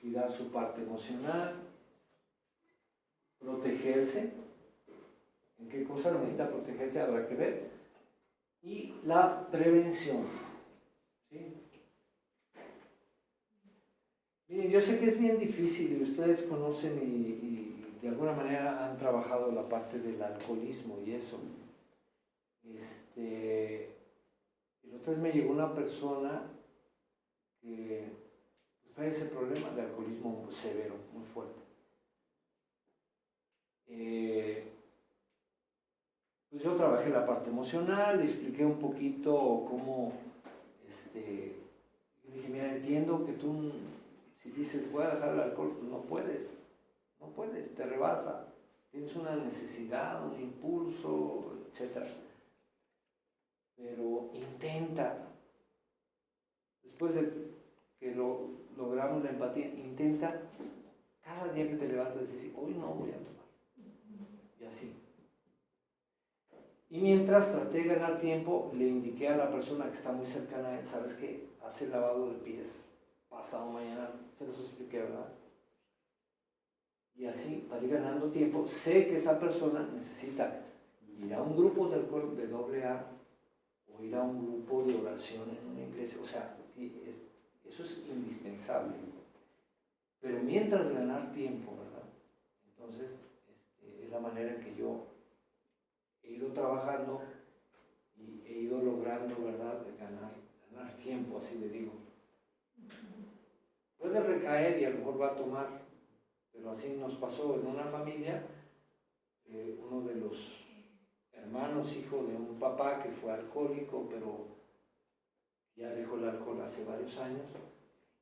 cuidar su parte emocional, protegerse. ¿En qué cosa necesita protegerse? Habrá que ver. Y la prevención. ¿Sí? Miren, yo sé que es bien difícil y ustedes conocen y de alguna manera han trabajado la parte del alcoholismo y eso. El otro vez me llegó una persona que pues, trae ese problema de alcoholismo muy severo, muy fuerte. Pues yo trabajé la parte emocional, le expliqué un poquito cómo, yo dije, mira, entiendo que tú, si dices voy a dejar el alcohol, pues no puedes, te rebasa, tienes una necesidad, un impulso, etc. Pero intenta, después de que logramos la empatía, intenta cada día que te levantas decir, hoy no voy a tomar, y así. Y mientras traté de ganar tiempo, le indiqué a la persona que está muy cercana a él, ¿sabes qué? Hace el lavado de pies pasado mañana, se los expliqué, ¿verdad? Y así, para ir ganando tiempo, sé que esa persona necesita ir a un grupo de alcohol de AA o ir a un grupo de oración en una iglesia, o sea, eso es indispensable. Pero mientras ganar tiempo, ¿verdad? Entonces, es la manera en que yo he ido trabajando y he ido logrando, ¿verdad?, de ganar tiempo, así le digo. Puede recaer y a lo mejor va a tomar, pero así nos pasó en una familia, uno de los hermanos, hijo de un papá que fue alcohólico, pero ya dejó el alcohol hace varios años.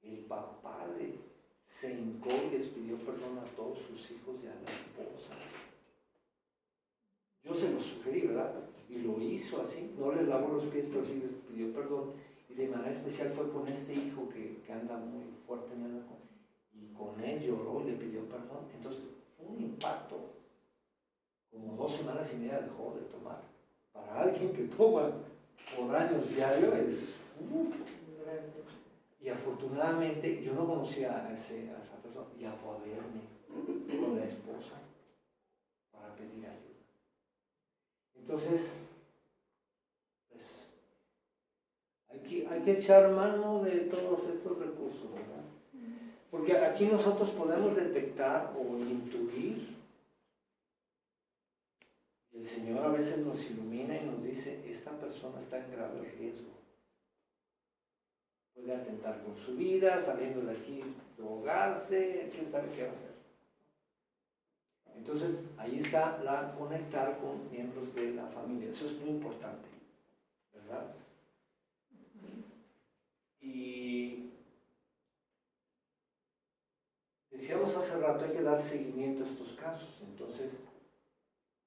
El papá se hincó y les pidió perdón a todos sus hijos y a la esposa. Yo se lo sugerí, ¿verdad? Y lo hizo así, no les lavó los pies, pero sí les pidió perdón. Y de manera especial fue con este hijo que anda muy fuerte en el alcohol. Y con él lloró y le pidió perdón. Entonces fue un impacto. Como 2 semanas y media dejó de tomar. Para alguien que toma por años diario es... Y afortunadamente yo no conocía a esa persona. Ya fue a verme con la esposa para pedir ayuda. Entonces, pues, hay que echar mano de todos estos recursos, ¿verdad? Porque aquí nosotros podemos detectar o intuir. El Señor a veces nos ilumina y nos dice, esta persona está en grave riesgo. Puede atentar con su vida, saliendo de aquí, drogarse, quién sabe qué va a hacer. Entonces, ahí está la conectar con miembros de la familia. Eso es muy importante, ¿verdad? Y decíamos hace rato, hay que dar seguimiento a estos casos. Entonces,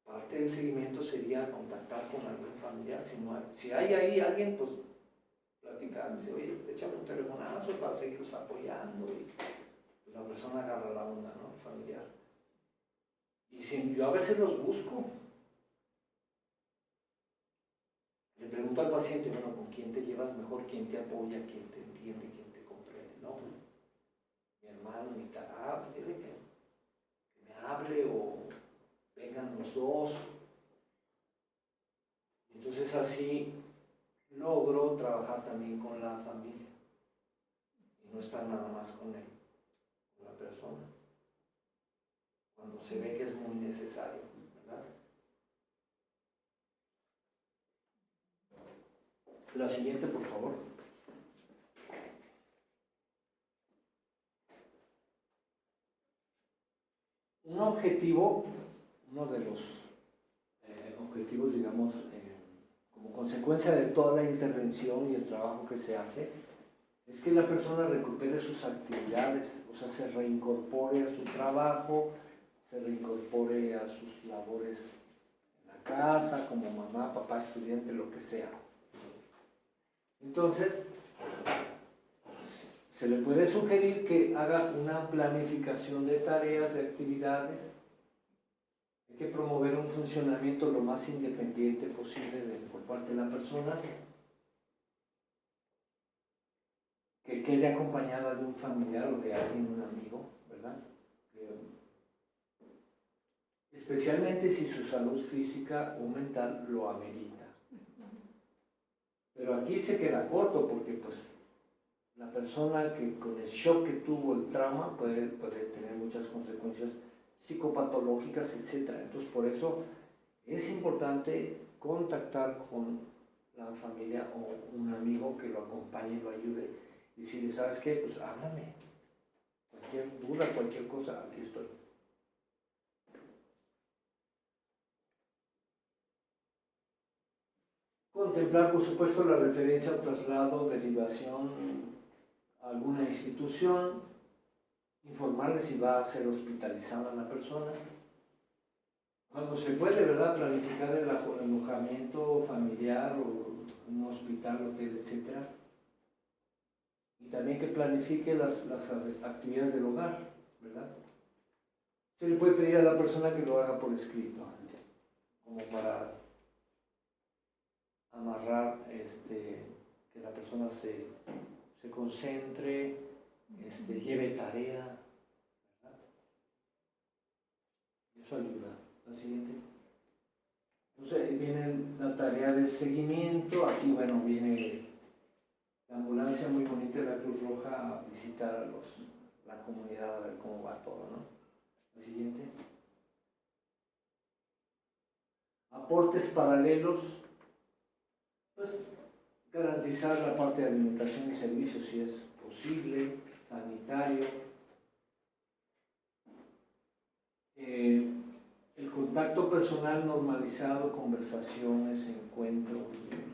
parte del seguimiento sería contactar con algún familiar. Si hay ahí alguien, pues platicar, dice, oye, échame un telefonazo para seguirlos apoyando. Y pues, la persona agarra la onda, ¿no? Familiar. Y si, yo a veces los busco. Le pregunto al paciente, bueno, ¿con quién te llevas mejor? ¿Quién te apoya? ¿Quién te entiende? ¿Quién te comprende? No, pues, mi hermano, mi tará, pues dile que me hable o vengan los dos. Entonces así logro trabajar también con la familia y no estar nada más con él, con la persona, cuando se ve que es muy necesario, ¿verdad? La siguiente, por favor. Un objetivo, uno de los objetivos, digamos, como consecuencia de toda la intervención y el trabajo que se hace, es que la persona recupere sus actividades, o sea, se reincorpore a su trabajo, se reincorpore a sus labores en la casa, como mamá, papá, estudiante, lo que sea. Entonces, se le puede sugerir que haga una planificación de tareas, de actividades. Hay que promover un funcionamiento lo más independiente posible por parte de la persona, que quede acompañada de un familiar o de alguien, un amigo, ¿verdad? Especialmente si su salud física o mental lo amerita. Pero aquí se queda corto porque pues la persona que con el shock que tuvo, el trauma, puede tener muchas consecuencias psicopatológicas, etc. Entonces por eso es importante contactar con la familia o un amigo que lo acompañe y lo ayude y decirle, ¿sabes qué? Pues háblame, cualquier duda, cualquier cosa, aquí estoy. Contemplar, por supuesto, la referencia o traslado, derivación a alguna institución, informarle si va a ser hospitalizada la persona. Cuando se puede, ¿verdad?, planificar el alojamiento familiar o un hospital, hotel, etc. Y también que planifique las actividades del hogar, ¿verdad? Se le puede pedir a la persona que lo haga por escrito, como para amarrar, que la persona se concentre, lleve tarea, ¿verdad? Eso ayuda. La siguiente. Entonces viene la tarea de seguimiento. Aquí, bueno, viene la ambulancia muy bonita de la Cruz Roja a visitar a la comunidad a ver cómo va todo, ¿no? La siguiente. Aportes paralelos. Pues garantizar la parte de alimentación y servicios si es posible, sanitario. El contacto personal normalizado, conversaciones, encuentros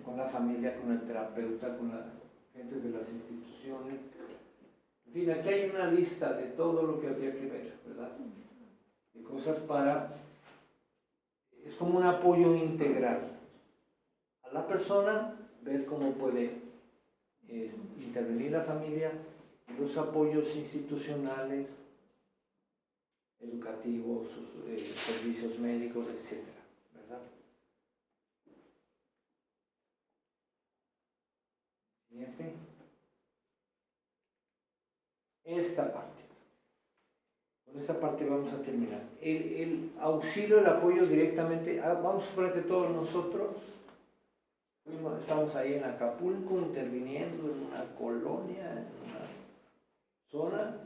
con la familia, con el terapeuta, con la gente de las instituciones. En fin, aquí hay una lista de todo lo que habría que ver, ¿verdad? De cosas es como un apoyo integral a la persona, ver cómo puede intervenir la familia, los apoyos institucionales, educativos, servicios médicos, etc. ¿Verdad? Siguiente. Esta parte. Con esta parte vamos a terminar. El auxilio, el apoyo directamente, vamos a suponer que todos nosotros estamos ahí en Acapulco interviniendo en una colonia, en una zona,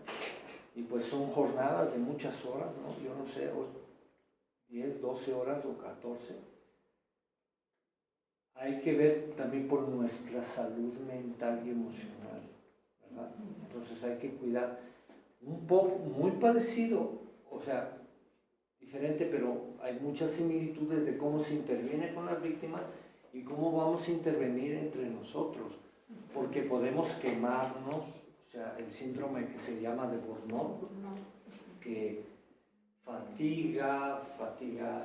y pues son jornadas de muchas horas, ¿no? Yo no sé, 10, 12 horas o 14. Hay que ver también por nuestra salud mental y emocional. ¿verdad? Entonces hay que cuidar un poco, muy parecido, o sea, diferente, pero hay muchas similitudes de cómo se interviene con las víctimas y cómo vamos a intervenir entre nosotros, porque podemos quemarnos, o sea, el síndrome que se llama de Burnout, que fatiga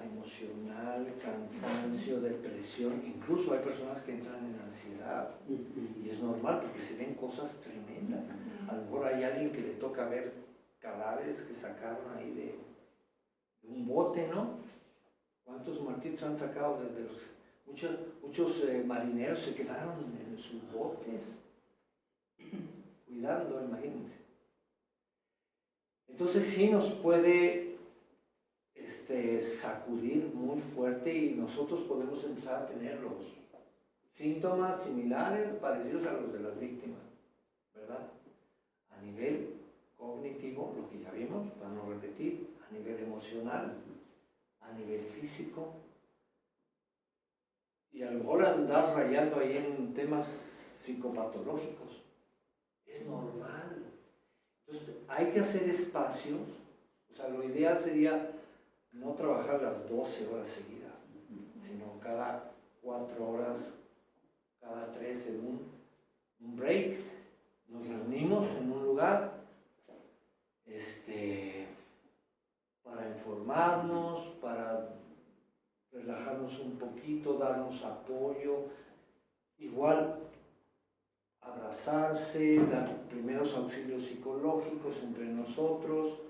emocional, cansancio, depresión, incluso hay personas que entran en ansiedad y es normal porque se ven cosas tremendas. A lo mejor hay alguien que le toca ver cadáveres que sacaron ahí de un bote, ¿no? ¿Cuántos muertitos han sacado de los... Muchos marineros se quedaron en sus botes cuidando, imagínense. Entonces sí nos puede sacudir muy fuerte y nosotros podemos empezar a tener los síntomas similares, parecidos a los de las víctimas, ¿verdad? A nivel cognitivo, lo que ya vimos, para no repetir, a nivel emocional, a nivel físico, y a lo mejor andar rayando ahí en temas psicopatológicos. Es normal. Entonces hay que hacer espacios, o sea, lo ideal sería no trabajar las 12 horas seguidas, sino cada 4 horas, cada 3 en un break. Nos reunimos en un lugar para informarnos, para relajarnos un poquito, darnos apoyo, igual abrazarse, dar primeros auxilios psicológicos entre nosotros,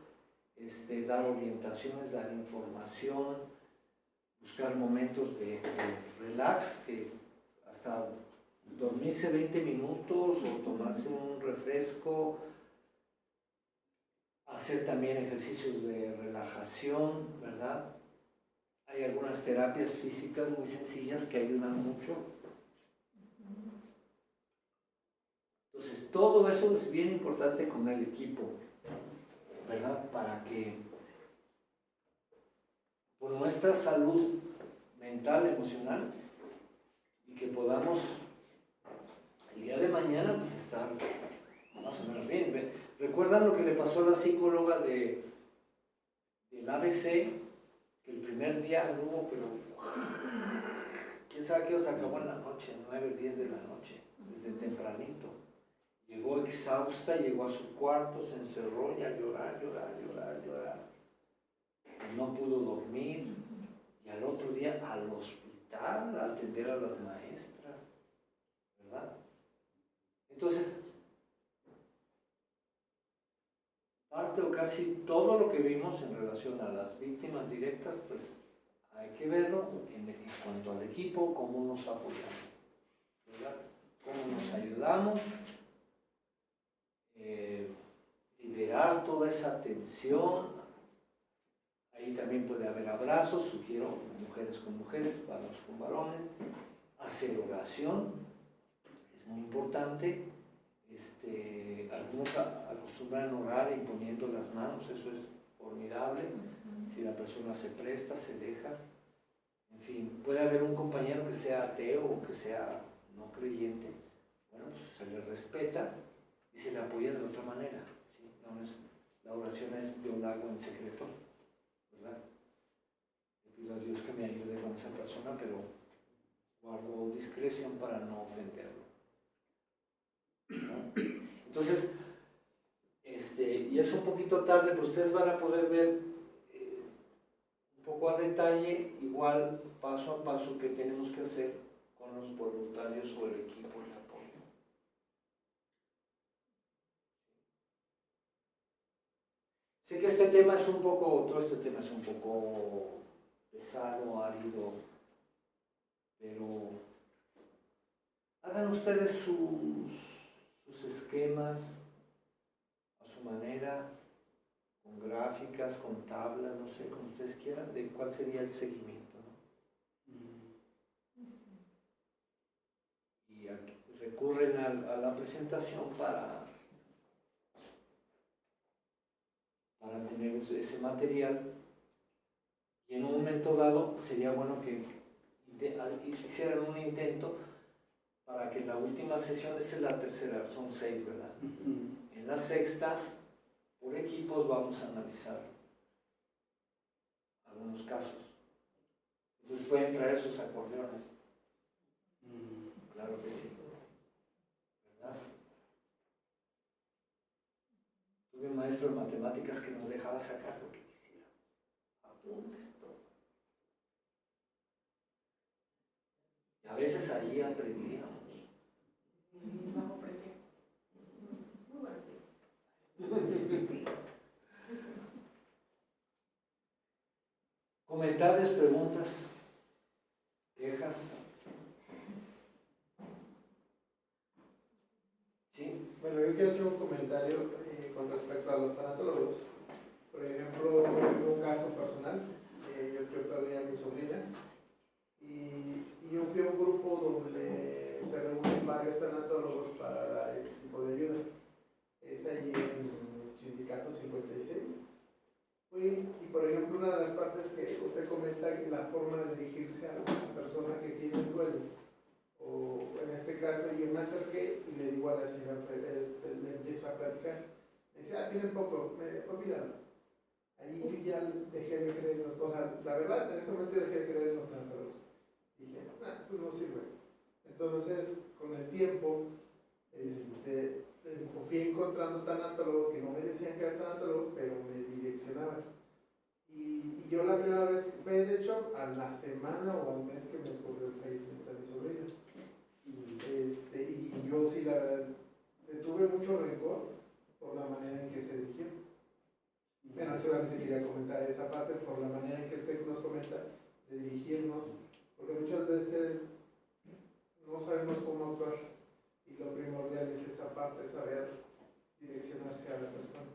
dar orientaciones, dar información, buscar momentos de relax, que hasta dormirse 20 minutos o tomarse un refresco, hacer también ejercicios de relajación, ¿verdad? Hay algunas terapias físicas muy sencillas que ayudan mucho. Entonces, todo eso es bien importante con el equipo, ¿verdad? Para que por nuestra salud mental, emocional, y que podamos el día de mañana pues estar más o menos bien. ¿Recuerdan lo que le pasó a la psicóloga del ABC? Que el primer día anduvo, pero quién sabe qué os acabó en la noche, 9, 10 de la noche, desde tempranito. Llegó exhausta, llegó a su cuarto, se encerró y a llorar. No pudo dormir y al otro día al hospital a atender a las maestras, ¿verdad? Entonces, parte o casi todo lo que vimos en relación a las víctimas directas, pues hay que verlo en cuanto al equipo, cómo nos apoyamos, ¿verdad? Cómo nos ayudamos, liberar toda esa tensión. Ahí también puede haber abrazos, sugiero mujeres con mujeres, varones con varones, hacer oración, es muy importante. Algunos acostumbran a orar imponiendo las manos, eso es formidable. Si la persona se presta, se deja. En fin, puede haber un compañero que sea ateo o que sea no creyente. Bueno, pues se le respeta y se le apoya de otra manera, ¿sí? No es, la oración es yo la hago en secreto, ¿verdad? Le pido a Dios que me ayude con esa persona, pero guardo discreción para no ofenderlo, ¿no? Entonces, y es un poquito tarde, pero ustedes van a poder ver un poco a detalle, igual paso a paso, que tenemos que hacer con los voluntarios o el equipo de apoyo. Sé que todo este tema es un poco pesado, árido, pero hagan ustedes sus esquemas a su manera, con gráficas, con tablas, no sé, como ustedes quieran, de cuál sería el seguimiento, ¿no? Y aquí recurren a la presentación para tener ese material, y en un momento dado sería bueno que hicieran un intento para que en la última sesión, esta es la tercera, son 6, ¿verdad? En la sexta, por equipos vamos a analizar algunos casos. Entonces pueden traer sus acordeones. Claro que sí. ¿Verdad? Tuve un maestro de matemáticas que nos dejaba sacar lo que quisiera. Apuntes todo. Y a veces ahí aprendíamos. Bajo presión. Muy bueno. Comentarios, preguntas, quejas. ¿Sí? Bueno, yo quiero hacer un comentario con respecto a los tanatólogos. Por ejemplo, un caso personal, yo perdí a mi sobrina y yo fui a un grupo donde se reúnen varios tanatólogos para dar este tipo de ayuda. Es allí en Sindicato 56. Fui, y por ejemplo, una de las partes que usted comenta, la forma de dirigirse a la persona que tiene el duelo. O en este caso yo me acerqué y le digo a la señora, le empiezo a platicar. Me dice, tiene poco, olvídalo. Ahí yo ya dejé de creer en las cosas. La verdad, en ese momento dejé de creer en los tanatólogos. Dije, pues no sirve. Entonces, con el tiempo, fui encontrando tanatólogos que no me decían que eran tanatólogos, pero me direccionaban. Y yo la primera vez fue, de hecho, a la semana o al mes que me ocurrió el fallecimiento de mi sobrina. Y yo sí, la verdad, le tuve mucho rencor por la manera en que se dirigió. Bueno, solamente quería comentar esa parte por la manera en que usted nos comenta de dirigirnos, porque muchas veces no sabemos cómo actuar y lo primordial es esa parte, saber direccionarse a la persona.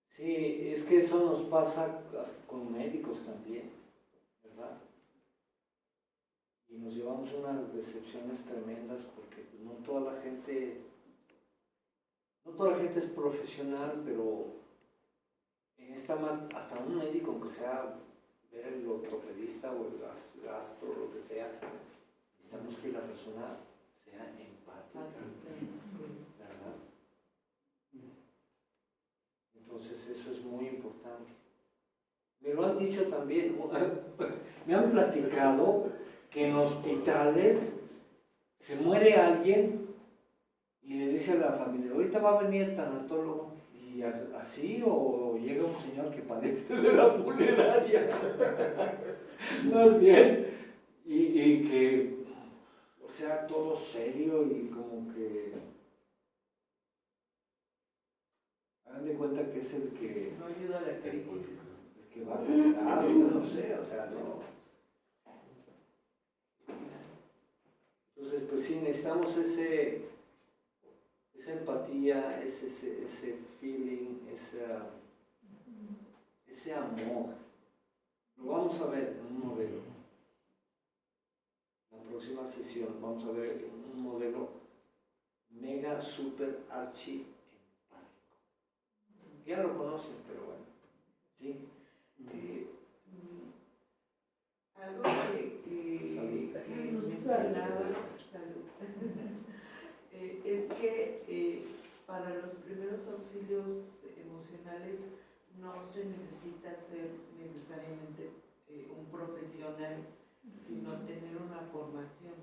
Sí, es que eso nos pasa con médicos también, ¿verdad? Y nos llevamos unas decepciones tremendas porque pues, no toda la gente es profesional, pero en esta hasta un médico, aunque sea ver el ortopedista o el gastro, lo que sea, necesitamos que la persona sea empática, ¿verdad? Entonces eso es muy importante. Me lo han dicho también, me han platicado que en hospitales se muere alguien y le dice a la familia, ahorita va a venir el tanatólogo, y así, o llega un señor que padece de la funeraria, más bien, y que, o sea, todo serio y como que, hagan de cuenta que es el que, No ayuda a la crisis. el que va a curar, yo no sé, o sea, no. Entonces, pues sí, necesitamos esa empatía, ese feeling, ese amor. Lo vamos a ver en un modelo. En la próxima sesión vamos a ver un modelo mega, super, archi empático. Ya lo conocen, pero bueno. ¿Sí? Algo que así mencionabas, es que para los primeros auxilios emocionales no se necesita ser necesariamente un profesional, sino tener una formación,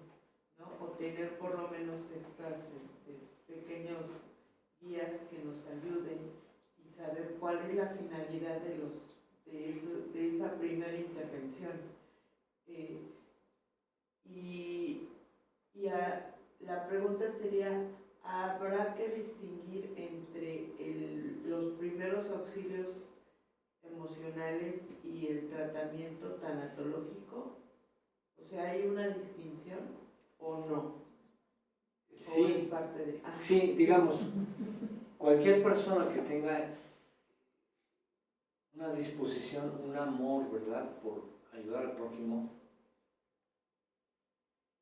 ¿no? O tener por lo menos estas pequeños guías que nos ayuden y saber cuál es la finalidad de esa primera intervención. La pregunta sería, ¿habrá que distinguir entre los primeros auxilios emocionales y el tratamiento tanatológico? O sea, ¿hay una distinción o no? Sí, ¿O es parte de...? sí, digamos, cualquier persona que tenga una disposición, un amor, ¿verdad?, por ayudar al prójimo,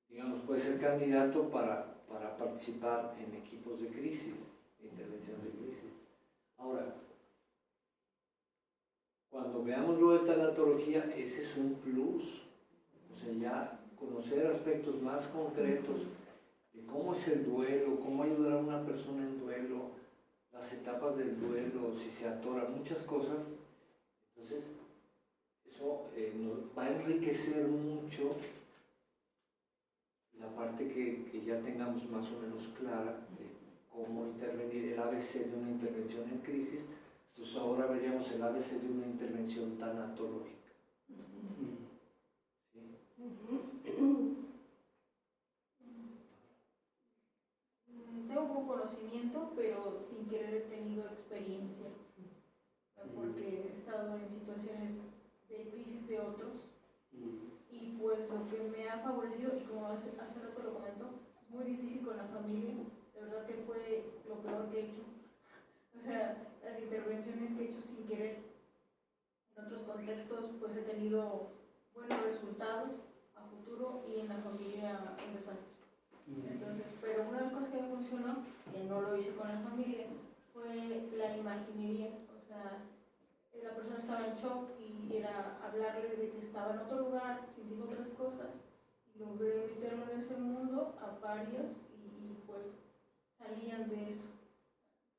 digamos, puede ser candidato para participar en equipos de crisis, de intervención de crisis. Ahora, cuando veamos lo de tanatología, ese es un plus. O sea, ya conocer aspectos más concretos de cómo es el duelo, cómo ayudar a una persona en duelo, las etapas del duelo, si se atora, muchas cosas. Entonces, eso nos va a enriquecer mucho la parte que ya tengamos más o menos clara de cómo intervenir, el ABC de una intervención en crisis. Entonces ahora veríamos el ABC de una intervención tanatológica. ¿Sí? Tengo poco conocimiento, pero sin querer he tenido experiencia, porque he estado en situaciones de crisis de otros, y pues lo que me ha favorecido, y como hace rato lo comentó, es muy difícil con la familia, de verdad que fue lo peor que he hecho. O sea, las intervenciones que he hecho sin querer en otros contextos, pues he tenido buenos resultados a futuro, y en la familia un desastre. Entonces, pero una de las cosas que me funcionó, que no lo hice con la familia, fue la imaginería. O sea, la persona estaba en shock y era hablarle de que estaba en otro lugar, sintiendo otras cosas, y logré meterlo en ese mundo a varios, y pues salían de eso.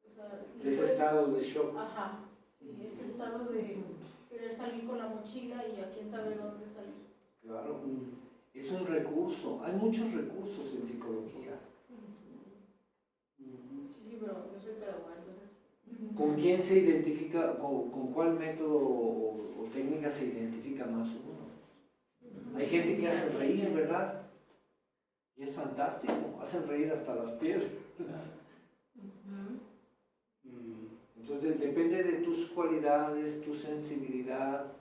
O sea, De ese estado de shock. Ajá, sí, ese estado de querer salir con la mochila y a quién sabe dónde salir. Claro, es un recurso, hay muchos recursos en psicología. Sí, pero yo soy pedagoga, entonces... ¿Con quién se identifica, con cuál método o técnica se identifica más uno? Hay gente que hace reír, ¿verdad? Y es fantástico, hacen reír hasta las piedras. Entonces depende de tus cualidades, tu sensibilidad,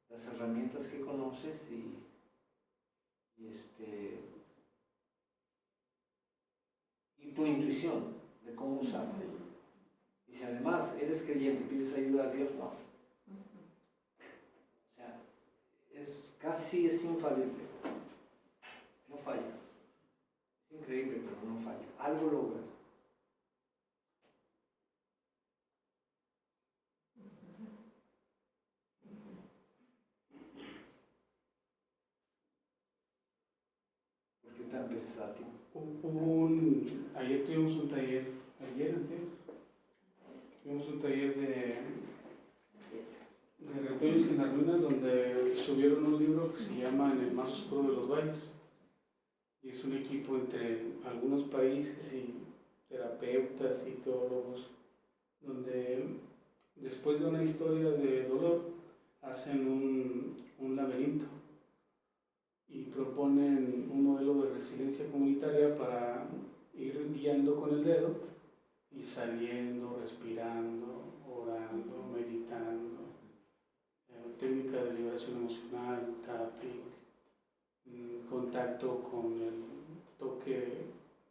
las herramientas que conoces y tu intuición de cómo usarlo. Y si además eres creyente y pides ayuda a Dios, no. O sea, casi es infalible. No falla. Es increíble, pero no falla. Algo logras. ¿Por qué tan versátil? Ayer tuvimos un taller, tuvimos un taller de Retoños en las Ruinas, donde subieron un libro que se llama En el más oscuro de los valles, y es un equipo entre algunos países y terapeutas y teólogos, donde después de una historia de dolor hacen un laberinto y proponen un modelo de resiliencia comunitaria para ir guiando con el dedo y saliendo, respirando, orando, meditando, técnica de liberación emocional, tapping, contacto con el toque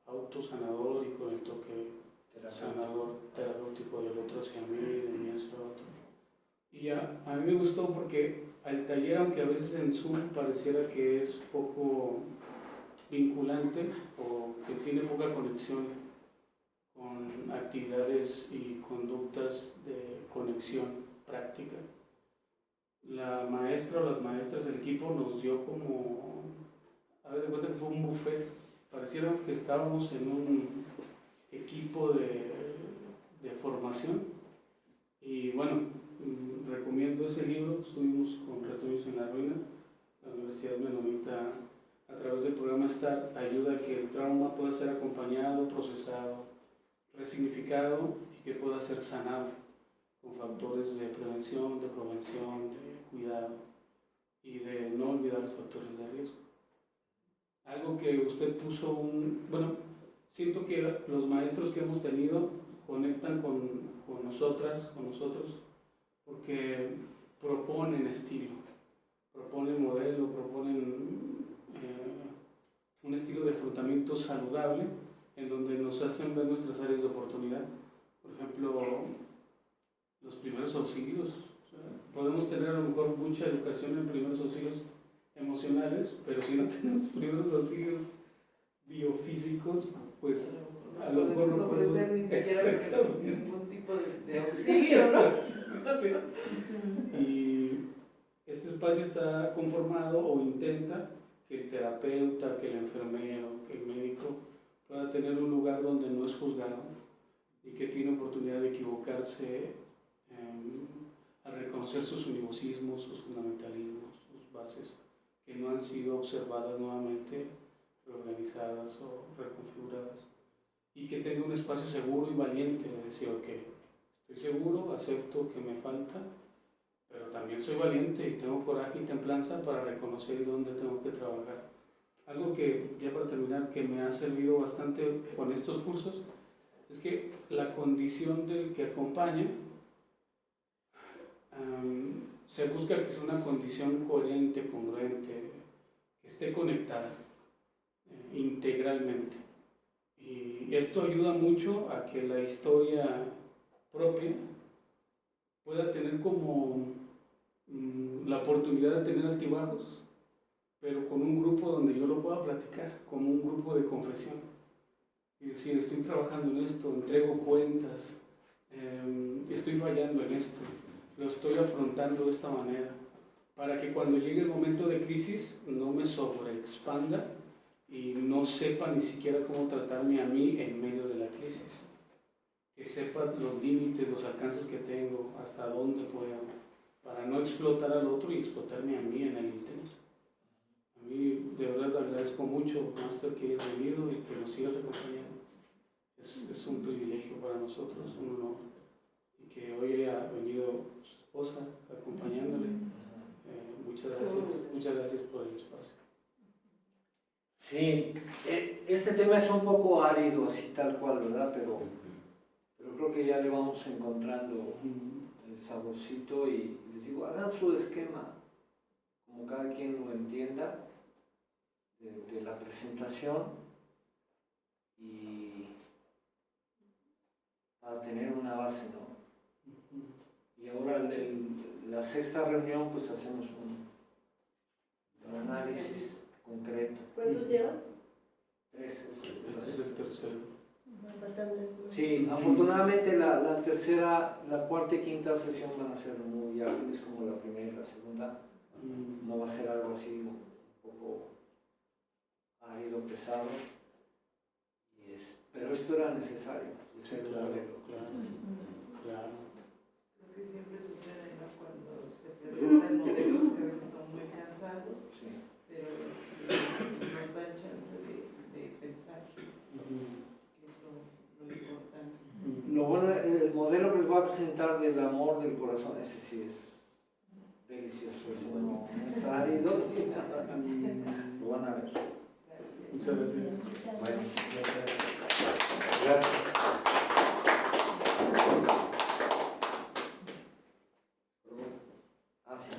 autosanador y con el toque sanador terapéutico del otro hacia mí, de mí hacia el otro. Y a mí me gustó porque al taller, aunque a veces en Zoom pareciera que es poco vinculante o que tiene poca conexión con actividades y conductas de conexión práctica, la maestra o las maestras del equipo nos dio como, a ver, de cuenta que fue un buffet, pareciera que estábamos en un equipo de formación. Y bueno, recomiendo ese libro. Estuvimos con Retoños en las Ruinas. La Universidad Menonita, a través del programa STAR, ayuda a que el trauma pueda ser acompañado, procesado, resignificado y que pueda ser sanado con factores de prevención, de cuidado y de no olvidar los factores de riesgo. Algo que usted puso siento que los maestros que hemos tenido conectan con nosotros, porque proponen estilo, proponen modelo, proponen un estilo de afrontamiento saludable en donde nos hacen ver nuestras áreas de oportunidad. Por ejemplo, los primeros auxilios. Podemos tener a lo mejor mucha educación en primeros auxilios emocionales, pero si no tenemos primeros auxilios biofísicos, pues a lo mejor no podemos ofrecer ni siquiera ningún tipo de auxilio, ¿no? Y este espacio está conformado o intenta que el terapeuta, que el enfermero, que el médico pueda tener un lugar donde no es juzgado y que tiene oportunidad de equivocarse, a reconocer sus univocismos, sus fundamentalismos, sus bases que no han sido observadas nuevamente, reorganizadas o reconfiguradas, y que tenga un espacio seguro y valiente de decir, ok, estoy seguro, acepto que me falta, pero también soy valiente y tengo coraje y templanza para reconocer dónde tengo que trabajar. Algo que, ya para terminar, que me ha servido bastante con estos cursos, es que la condición del que acompaña se busca que sea una condición coherente, congruente, que esté conectada integralmente. Y esto ayuda mucho a que la historia propia pueda tener como la oportunidad de tener altibajos, pero con un grupo donde yo lo pueda platicar, como un grupo de confesión. Y decir, estoy trabajando en esto, entrego cuentas, estoy fallando en esto, lo estoy afrontando de esta manera, para que cuando llegue el momento de crisis no me sobreexpanda y no sepa ni siquiera cómo tratarme a mí en medio de la crisis. Que sepa los límites, los alcances que tengo, hasta dónde puedo, para no explotar al otro y explotarme a mí en el intento. A mí de verdad te agradezco mucho, Máster, que hayas venido y que nos sigas acompañando. Es un privilegio para nosotros, un honor. Y que hoy haya venido su esposa acompañándole. Muchas gracias por el espacio. Sí, este tema es un poco árido, así tal cual, ¿verdad? Pero creo que ya le vamos encontrando el saborcito y les digo, hagan su esquema, como cada quien lo entienda, de la presentación y para tener una base, ¿no? Y ahora la sexta reunión pues hacemos un análisis concreto. ¿Cuántos llevan? 3. Este es el tercero. Me faltan 3 más. Sí, afortunadamente la tercera, la cuarta y quinta sesión van a ser muy ágiles como la primera y la segunda. No va a ser algo así un poco árido, pesado. Pero esto era necesario, ser un modelo. Claro. Creo que siempre sucede, ¿no? Cuando se presentan modelos que a veces son muy cansados, Sí. pero nos dan chance de pensar, que es lo importante. Lo bueno, el modelo que les voy a presentar del amor del corazón, ese sí es delicioso, ese no es árido, lo van a ver. Gracias. Muchas gracias. Bueno, Gracias. gracias.